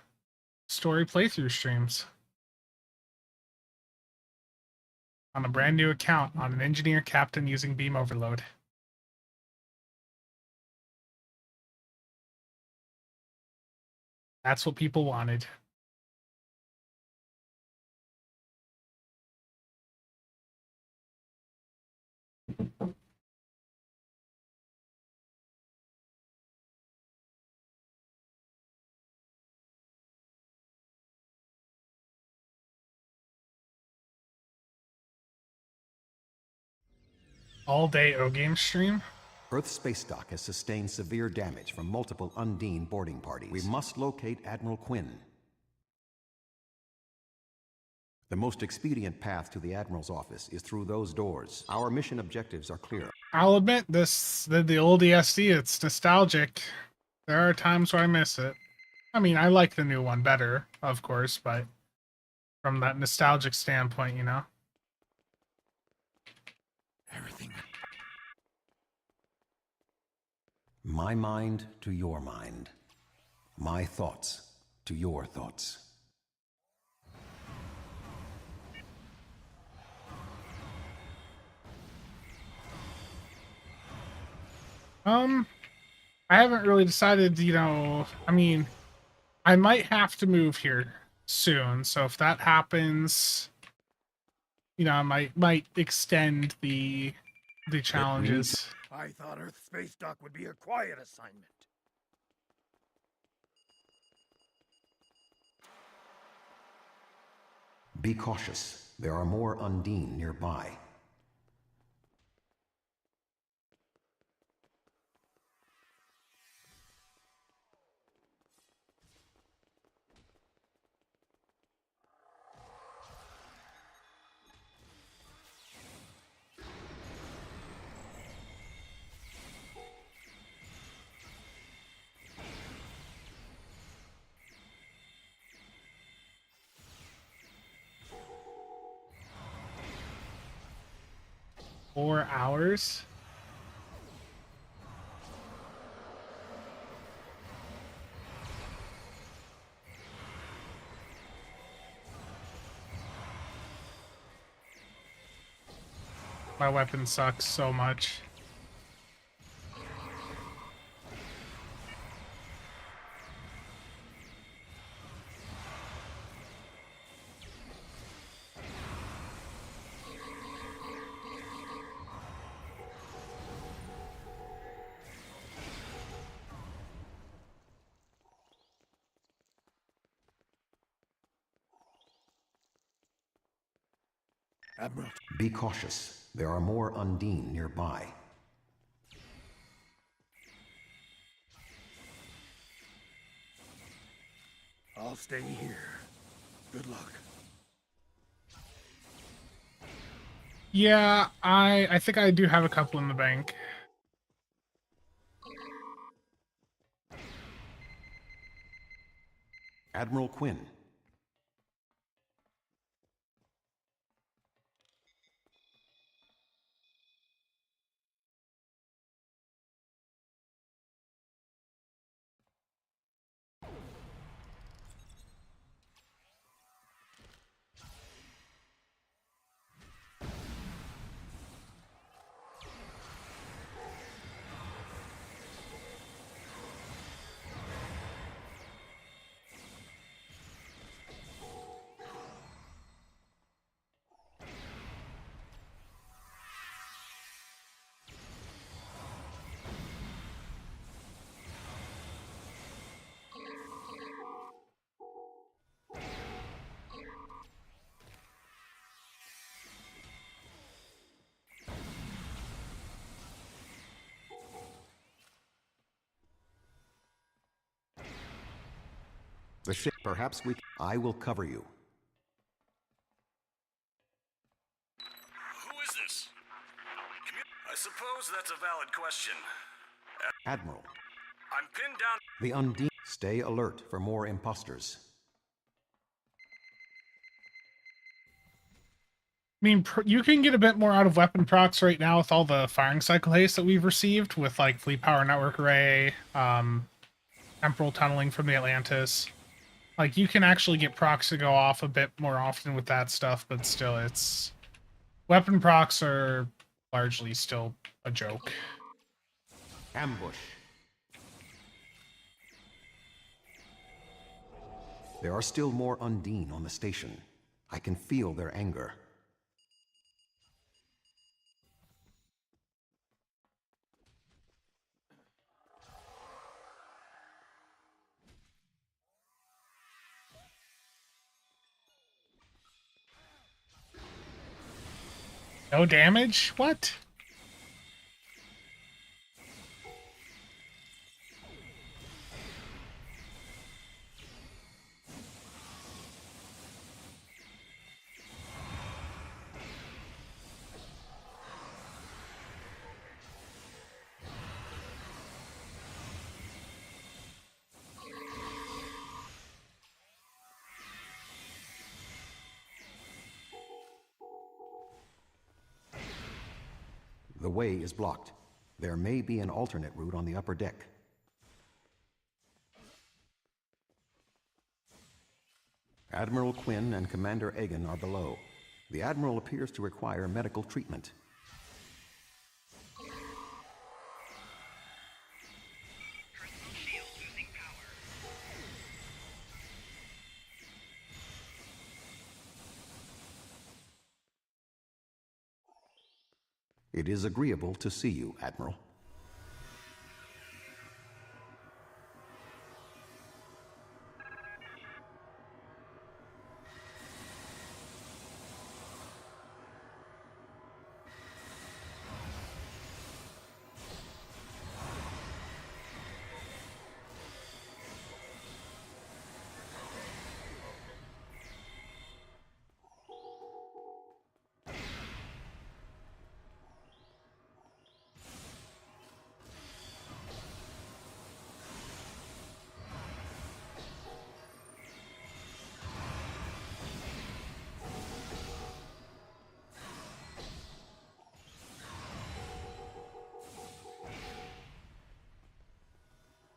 story playthrough streams. On a brand new account on an engineer captain using beam overload. That's what people wanted. All-day O-game stream? Earth's space dock has sustained severe damage from multiple Undine boarding parties. We must locate Admiral Quinn. The most expedient path to the Admiral's office is through those doors. Our mission objectives are clear. I'll admit, the old ESD, it's nostalgic. There are times where I miss it. I mean, I like the new one better, of course, but from that nostalgic standpoint, you know? Everything. My mind to your mind. My thoughts to your thoughts. I haven't really decided, you know, I mean, I might have to move here soon, so if that happens, you know, I might extend the challenges. I thought Earth space dock would be a quiet assignment. Be cautious. There are more Undine nearby. Four hours? My weapon sucks so much. Admiral. Be cautious. There are more Undine nearby. I'll stay here. Good luck. Yeah, I think I do have a couple in the bank. Admiral Quinn. The ship. Perhaps I will cover you. Who is this? I suppose that's a valid question. Admiral. I'm pinned down. The Undine. Stay alert for more imposters. I mean, you can get a bit more out of weapon procs right now with all the firing cycle haste that we've received with like Fleet Power Network Array, Temporal Tunneling from the Atlantis. Like, you can actually get procs to go off a bit more often with that stuff, but still, it's... Weapon procs are largely still a joke. Ambush. There are still more Undine on the station. I can feel their anger. No damage? What? The way is blocked. There may be an alternate route on the upper deck. Admiral Quinn and Commander Egan are below. The Admiral appears to require medical treatment. It is agreeable to see you, Admiral.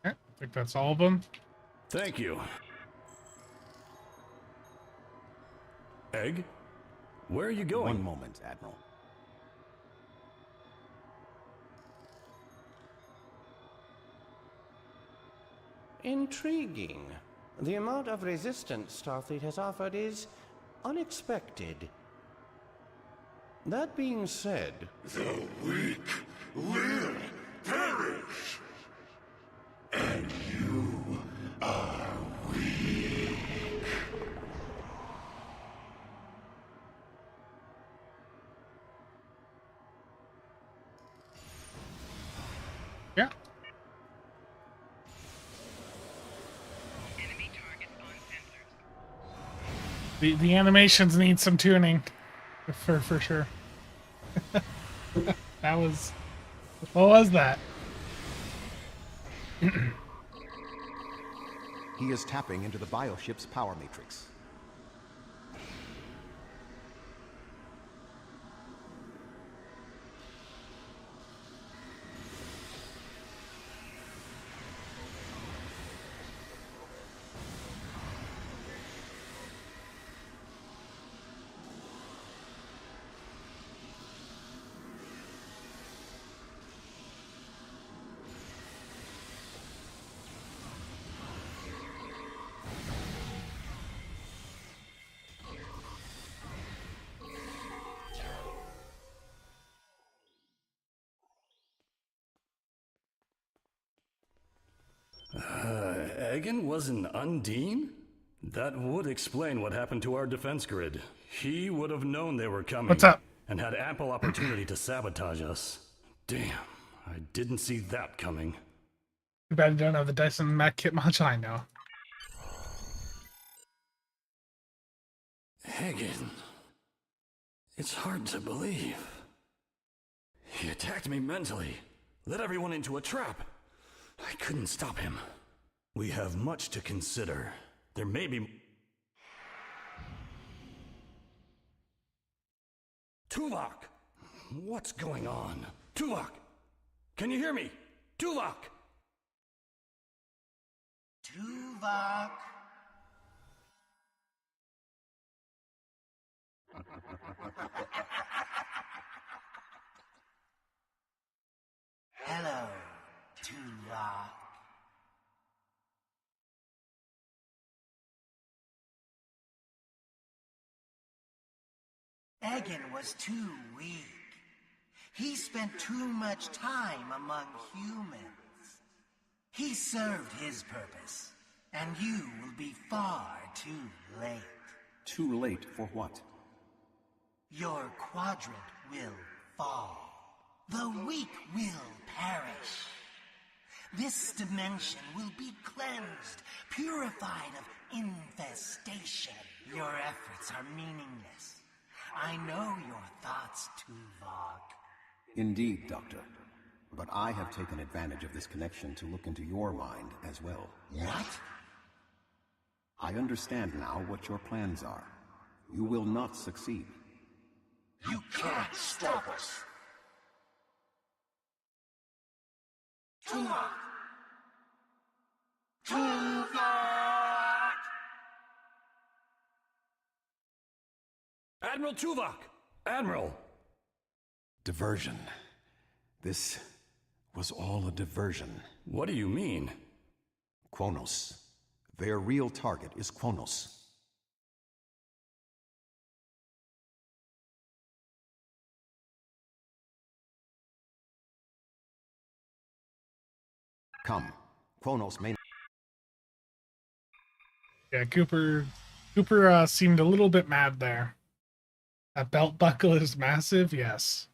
I think that's all of them. Thank you. Egg? Where are you going? One moment, Admiral. Intriguing. The amount of resistance Starfleet has offered is unexpected. That being said... The weak will perish. And you are weak. Yeah. The animations need some tuning, for sure. That was... What was that? He is tapping into the bioship's power matrix. Egan was an Undine? That would explain what happened to our defense grid. He would have known they were coming. What's up? And had ample opportunity to sabotage us. Damn, I didn't see that coming. Too bad you don't have the Dyson Mech Kit module now. Egan. It's hard to believe. He attacked me mentally, led everyone into a trap. I couldn't stop him. We have much to consider. There may be... Tuvok! What's going on? Tuvok! Can you hear me? Tuvok! Tuvok! Hello, Tuvok. Egan was too weak. He spent too much time among humans. He served his purpose, and you will be far too late. Too late for what? Your quadrant will fall. The weak will perish. This dimension will be cleansed, purified of infestation. Your efforts are meaningless. I know your thoughts, Tuvok. Indeed, Doctor. But I have taken advantage of this connection to look into your mind as well. What? I understand now what your plans are. You will not succeed. You can't stop us. Tuvok! Tuvok! Admiral Tuvok! Admiral! Diversion. This was all a diversion. What do you mean? Kronos. Their real target is Kronos. Come. Kronos may... Yeah, Cooper seemed a little bit mad there. That belt buckle is massive, yes.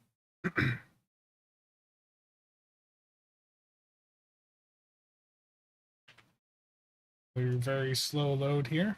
We're very slow load here.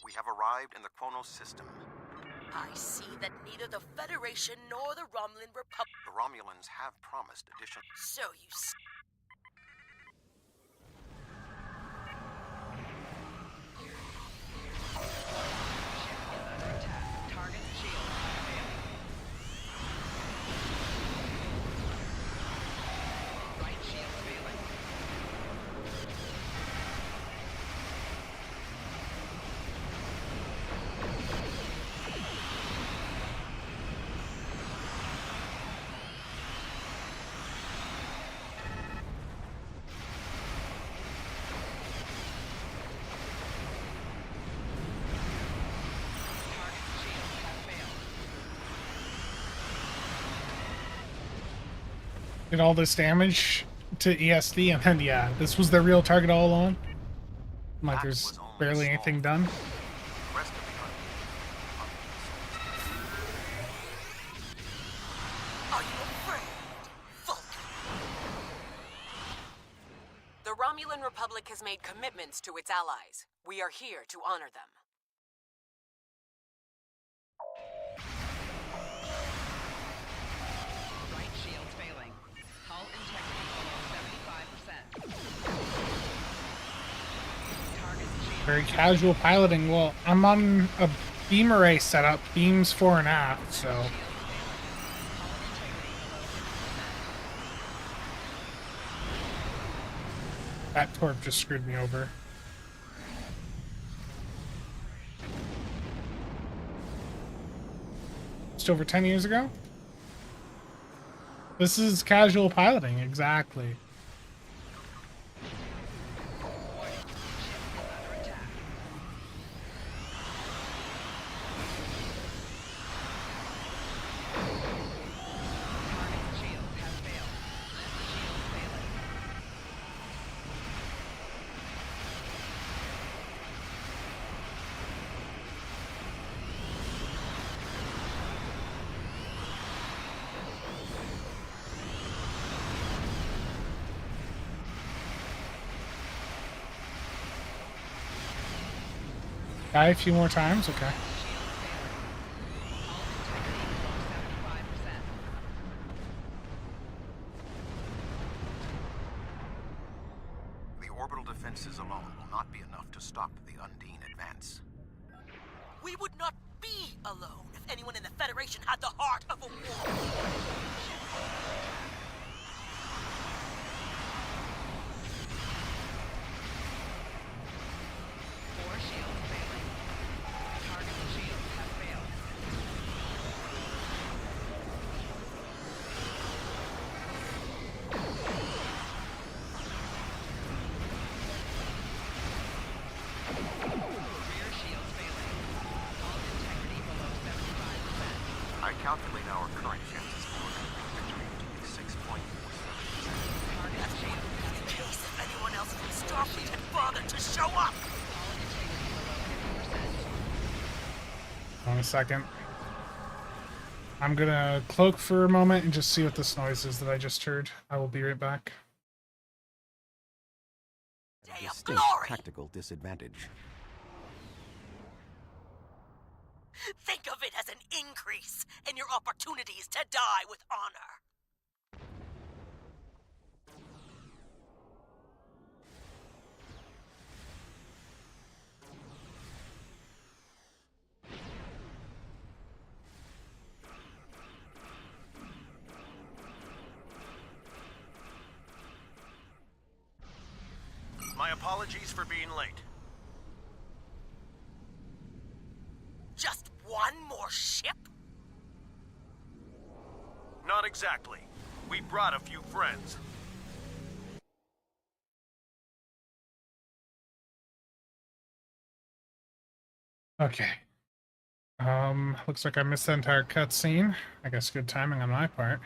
We have arrived in the Kronos system. I see that neither the Federation nor the Romulan Republic... The Romulans have promised additional... So you... Did all this damage to ESD, and then yeah, this was the real target all along. Like there's barely anything done. Are you afraid, Vulcan? The Romulan Republic has made commitments to its allies. We are here to honor them. Right shield failing. Hull integrity below 75%. Target shield. Very casual piloting. Well, I'm on a beam array setup, beams fore and aft, so. That torp just screwed me over. Just over 10 years ago? This is casual piloting, exactly. Die a few more times? Okay. The orbital defenses alone will not be enough to stop the Undine advance. We would not be alone if anyone in the Federation had the heart of a war. I calculate our current chances for victory to be 6.47%. In case if anyone else from Starfleet had bothered to show up. Hold on a second. I'm gonna cloak for a moment and just see what this noise is that I just heard. I will be right back. Distinct tactical disadvantage. Think of it as an increase in your opportunities to die with honor. My apologies for being late. Just one more ship? Not exactly. We brought a few friends. Okay. Looks like I missed the entire cutscene. I guess good timing on my part.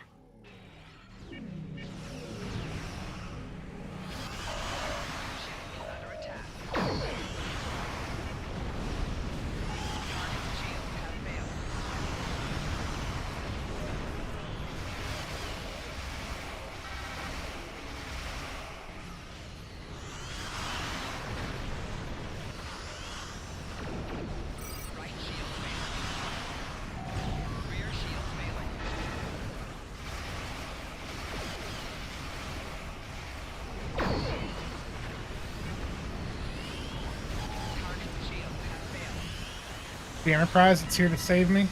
The Enterprise, it's here to save me.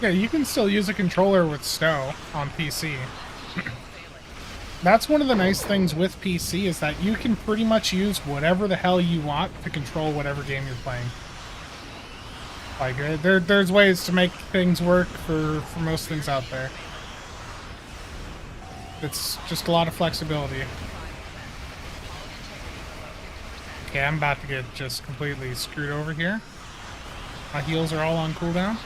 Yeah, you can still use a controller with Snow on PC. That's one of the nice things with PC is that you can pretty much use whatever the hell you want to control whatever game you're playing. Like, there's ways to make things work for most things out there. It's just a lot of flexibility. Okay, I'm about to get just completely screwed over here. My heals are all on cooldown.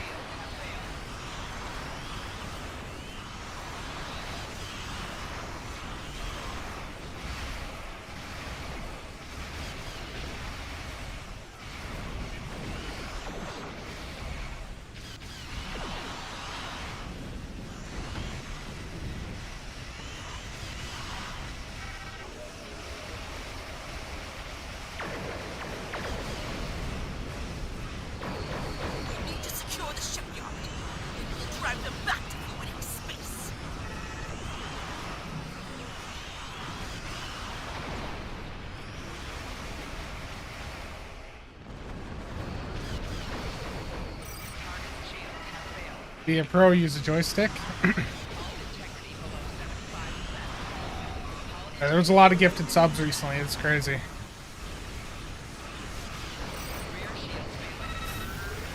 Be a pro, use a joystick. There was a lot of gifted subs recently, it's crazy.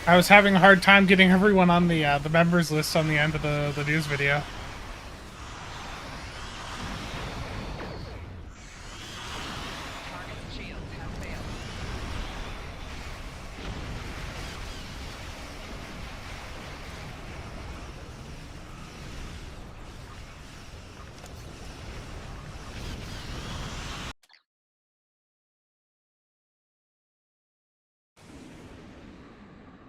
I was having a hard time getting everyone on the members list on the end of the news video.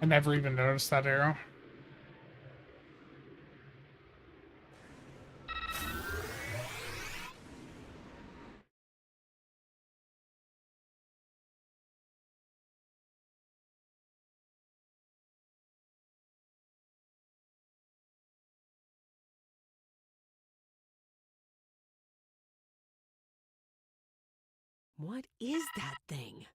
I never even noticed that arrow. What is that thing?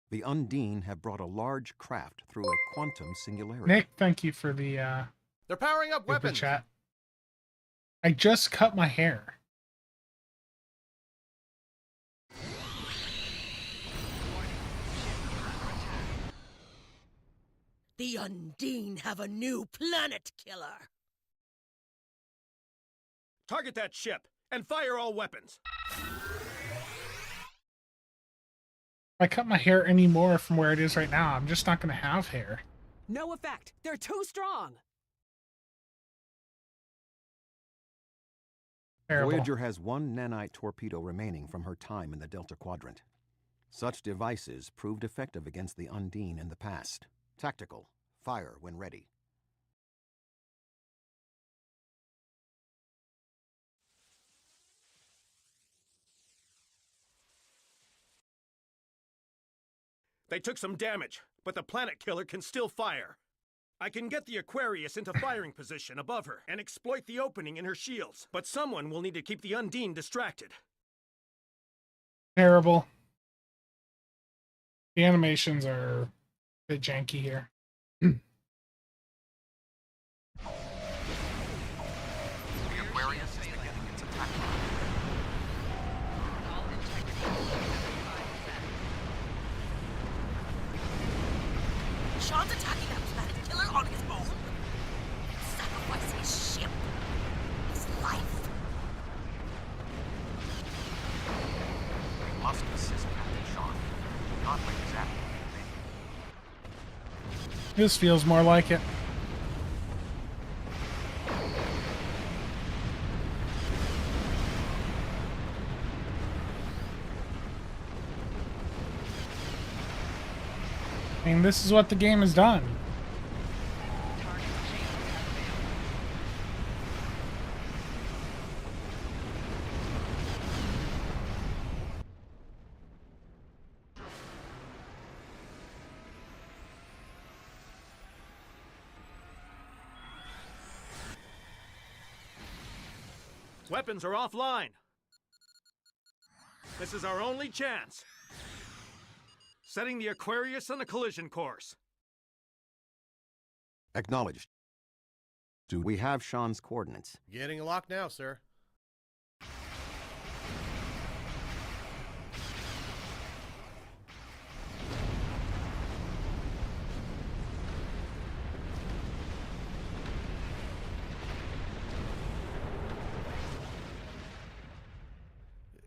The Undine have brought a large craft through a quantum singularity. Nick, thank you for the They're powering up weapons. chat. I just cut my hair. The Undine have a new planet killer. Target that ship and fire all weapons. If I cut my hair any more from where it is right now, I'm just not going to have hair. No effect. They're too strong. Terrible. Voyager has one nanite torpedo remaining from her time in the Delta Quadrant. Such devices proved effective against the Undine in the past. Tactical. Fire when ready. They took some damage, but the planet killer can still fire. I can get the Aquarius into firing position above her and exploit the opening in her shields, but someone will need to keep the Undine distracted. Terrible. The animations are a bit janky here. The Aquarius is beginning its attack. Sean's attacking that planet killer on his own. Sacrificing his ship. His life. We must assist Captain Sean. Not like exactly. This feels more like it. I mean, this is what the game has done. Weapons are offline. This is our only chance. Setting the Aquarius on a collision course. Acknowledged. Do we have Sean's coordinates? Getting a lock now, sir.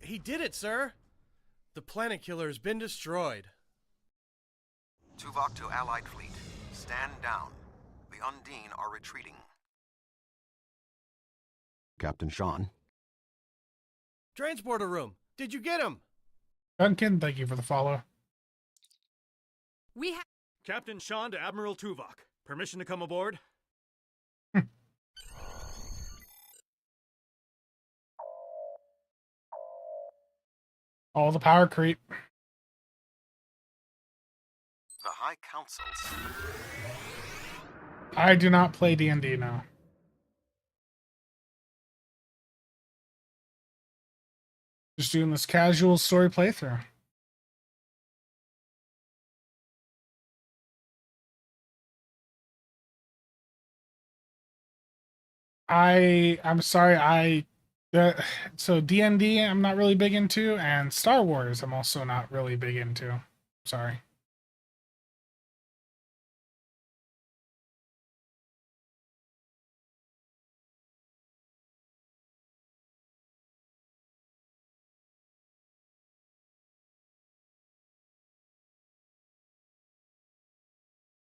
He did it, sir! The planet killer has been destroyed. Tuvok to Allied fleet. Stand down. The Undine are retreating. Captain Sean. Transporter room. Did you get him? Duncan, thank you for the follow. We have Captain Sean to Admiral Tuvok. Permission to come aboard? All the power creep. The High Councils. I do not play D&D now. Just doing this casual story playthrough. I'm sorry, so D&D I'm not really big into, and Star Wars I'm also not really big into. Sorry.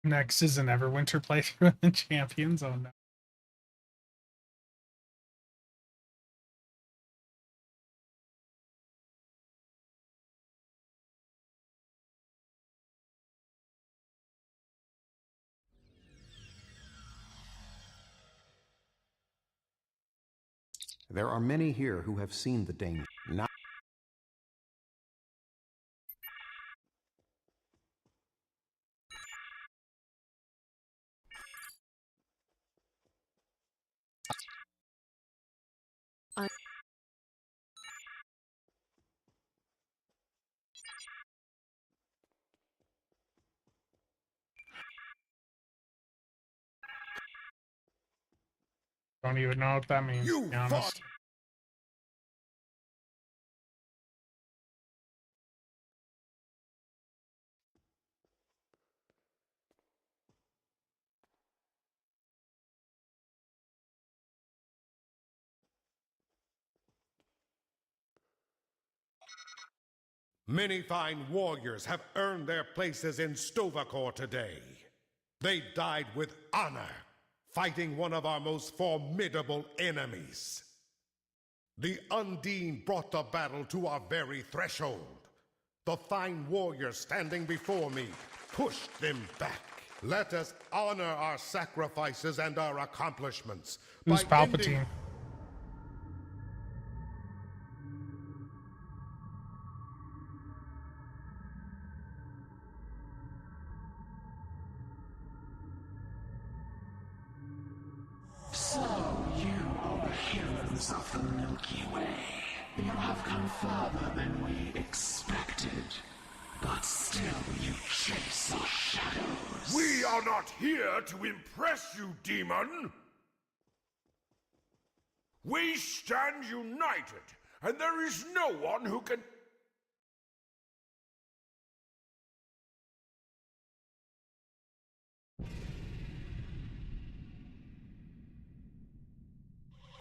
Next is an Everwinter playthrough of the Champions. Oh no. There are many here who have seen the danger. Now, Don't even know what that means, to be honest. Many fine warriors have earned their places in Stovacor today. They died with honor, fighting one of our most formidable enemies. The Undine brought the battle to our very threshold. The fine warriors standing before me pushed them back. Let us honor our sacrifices and our accomplishments. Who's Palpatine? So, you are the humans of the Milky Way. You have come further than we expected. But still you chase our shadows. We are not here to impress you, demon! We stand united, and there is no one who can...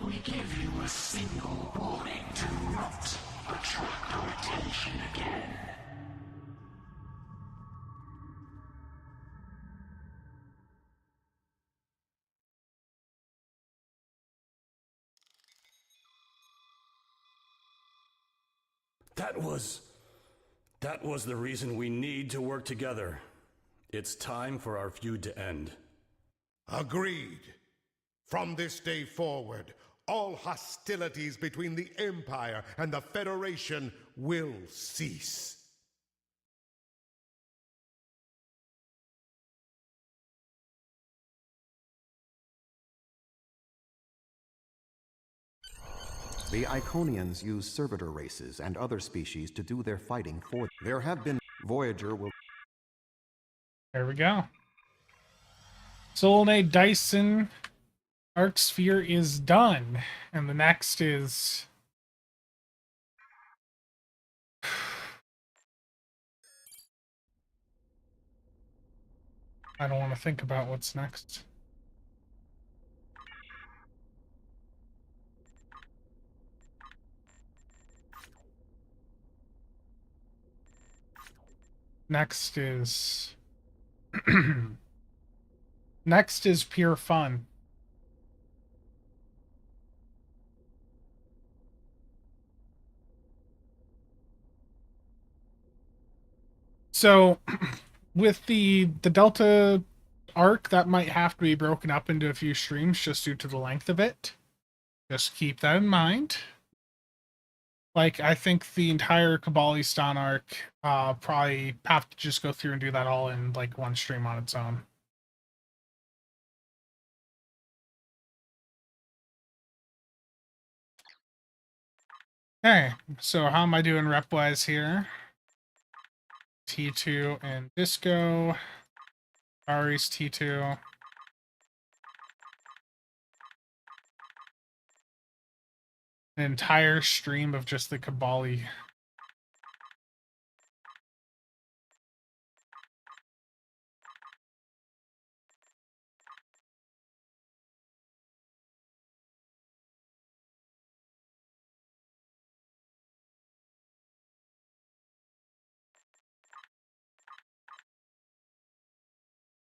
We give you a single warning to not attract our attention again. That was the reason we need to work together. It's time for our feud to end. Agreed. From this day forward, all hostilities between the Empire and the Federation will cease. the Iconians use servitor races and other species to do their fighting for them. There have been... Voyager will... There we go. Solonae, Dyson, Arc Sphere is done, and the next is... I don't want to think about what's next. Next is... Next is pure fun. So, with the Delta arc, that might have to be broken up into a few streams just due to the length of it. Just keep that in mind. Like, I think the entire Kabbalistan arc probably have to just go through and do that all in, like, one stream on its own. Okay, so how am I doing rep-wise here? T2 and Disco. Ari's T2. An entire stream of just the Kabali.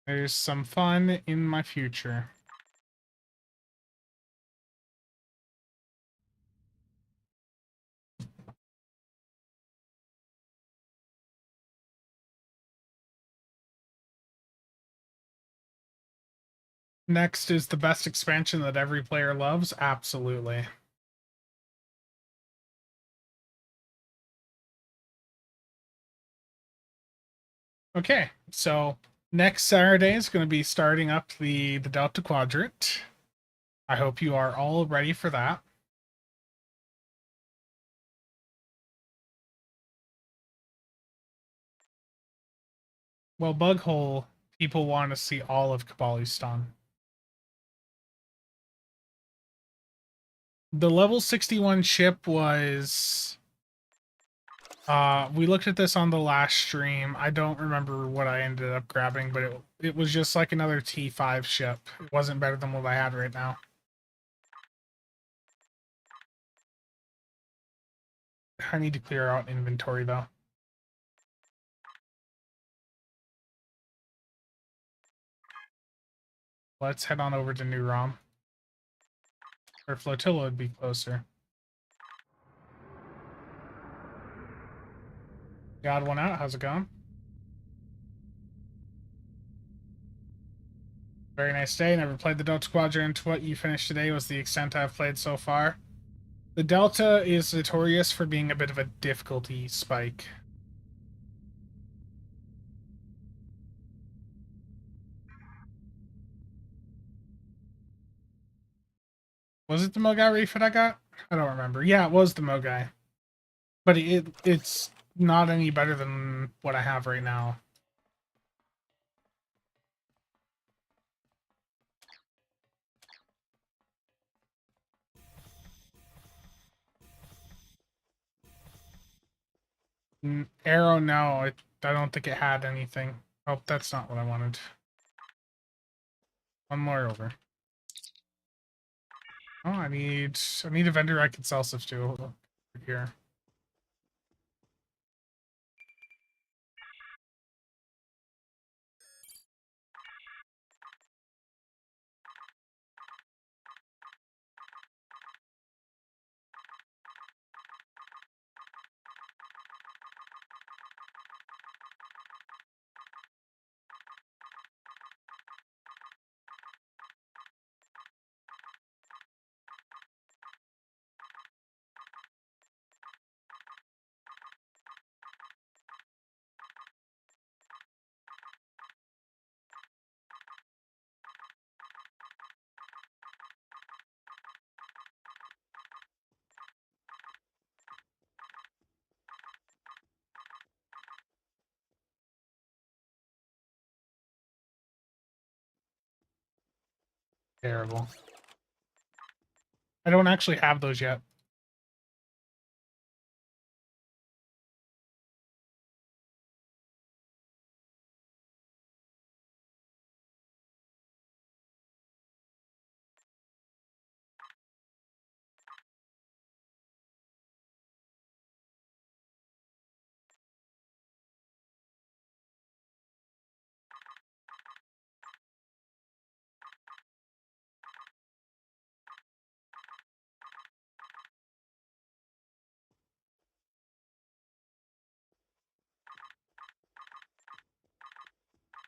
There's some fun in my future. Next is the best expansion that every player loves. Absolutely. Okay, so next Saturday is going to be starting up the Delta Quadrant. I hope you are all ready for that. Well, Bughole, people want to see all of Kabbalistan. The level 61 ship was... we looked at this on the last stream. I don't remember what I ended up grabbing, but it was just like another T5 ship. It wasn't better than what I had right now. I need to clear out inventory, though. Let's head on over to New Rom. Or Flotilla would be closer. Got one out. How's it going? Very nice day. Never played the Delta Quadrant. What you finished today was the extent I've played so far. The Delta is notorious for being a bit of a difficulty spike. Was it the Mogai refit I got? I don't remember. Yeah, it was the Mogai. But it's not any better than what I have right now. Arrow, no. I don't think it had anything. Oh, that's not what I wanted. One more over. Oh, I need a vendor I can sell stuff to over here. Terrible. I don't actually have those yet.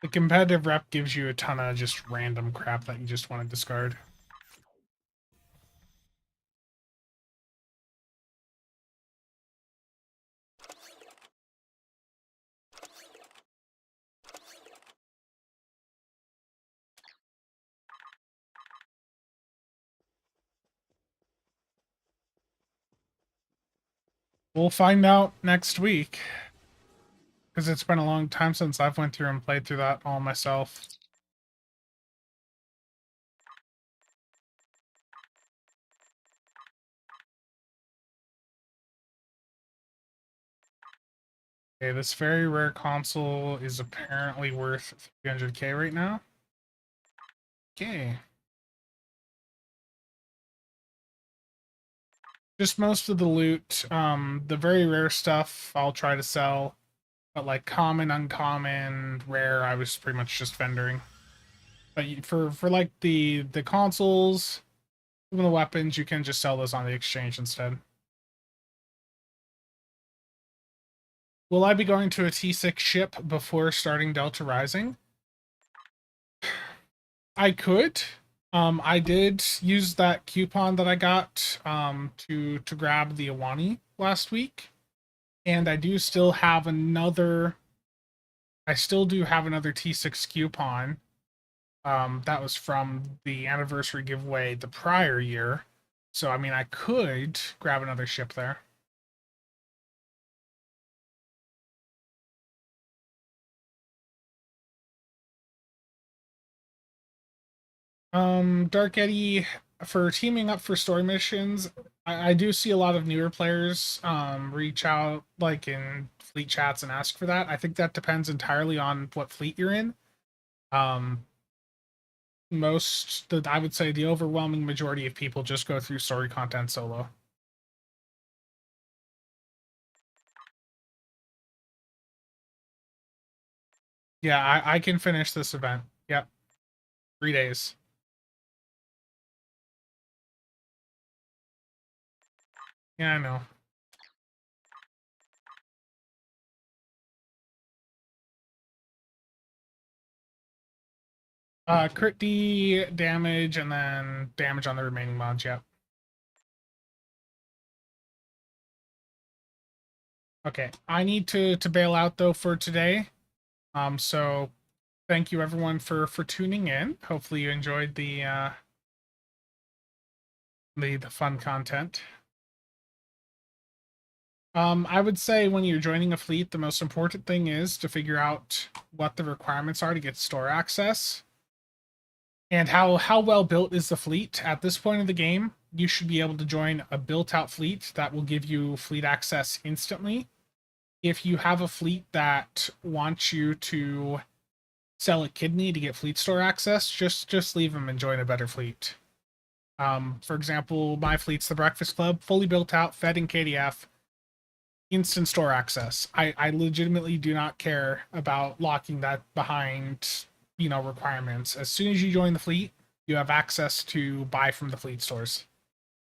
The competitive rep gives you a ton of just random crap that you just want to discard. We'll find out next week. Because it's been a long time since I've went through and played through that all myself. Okay, this very rare console is apparently worth 300k right now. Okay. Just most of the loot. The very rare stuff I'll try to sell. But like common, uncommon, rare, I was pretty much just vendoring. But for like the consoles, even the weapons, you can just sell those on the exchange instead. Will I be going to a T6 ship before starting Delta Rising? I could. I did use that coupon that I got to grab the Awani last week, and I do still have another. I still do have another T6 coupon. That was from the anniversary giveaway the prior year, so I mean I could grab another ship there. Dark Eddy, for teaming up for story missions, I do see a lot of newer players reach out like in fleet chats and ask for that. I think that depends entirely on what fleet you're in. I would say the overwhelming majority of people just go through story content solo. Yeah, I can finish this event. Yep. 3 days. Yeah, I know. Crit D, damage, and then damage on the remaining mods, yep. Okay, I need to bail out though for today. So thank you everyone for tuning in. Hopefully you enjoyed the fun content. I would say when you're joining a fleet, the most important thing is to figure out what the requirements are to get store access. And how well built is the fleet. At this point of the game, you should be able to join a built-out fleet that will give you fleet access instantly. If you have a fleet that wants you to sell a kidney to get fleet store access, just leave them and join a better fleet. For example, my fleet's the Breakfast Club, fully built out, fed in KDF, instant store access. I legitimately do not care about locking that behind, requirements. As soon as you join the fleet, you have access to buy from the fleet stores.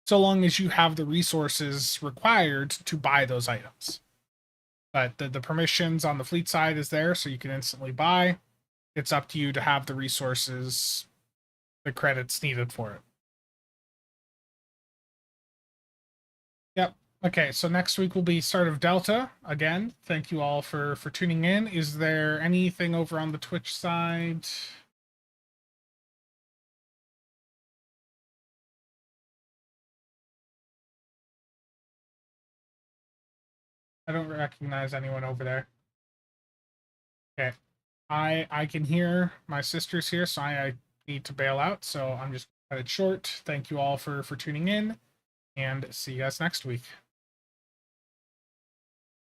So long as you have the resources required to buy those items. But the permissions on the fleet side is there, so you can instantly buy. It's up to you to have the resources, the credits needed for it. Yep. Okay, so next week will be start of Delta. Again, thank you all for tuning in. Is there anything over on the Twitch side? I don't recognize anyone over there. Okay. I can hear my sisters here, so I need to bail out, so I'm just cut it short. Thank you all for tuning in, and see you guys next week.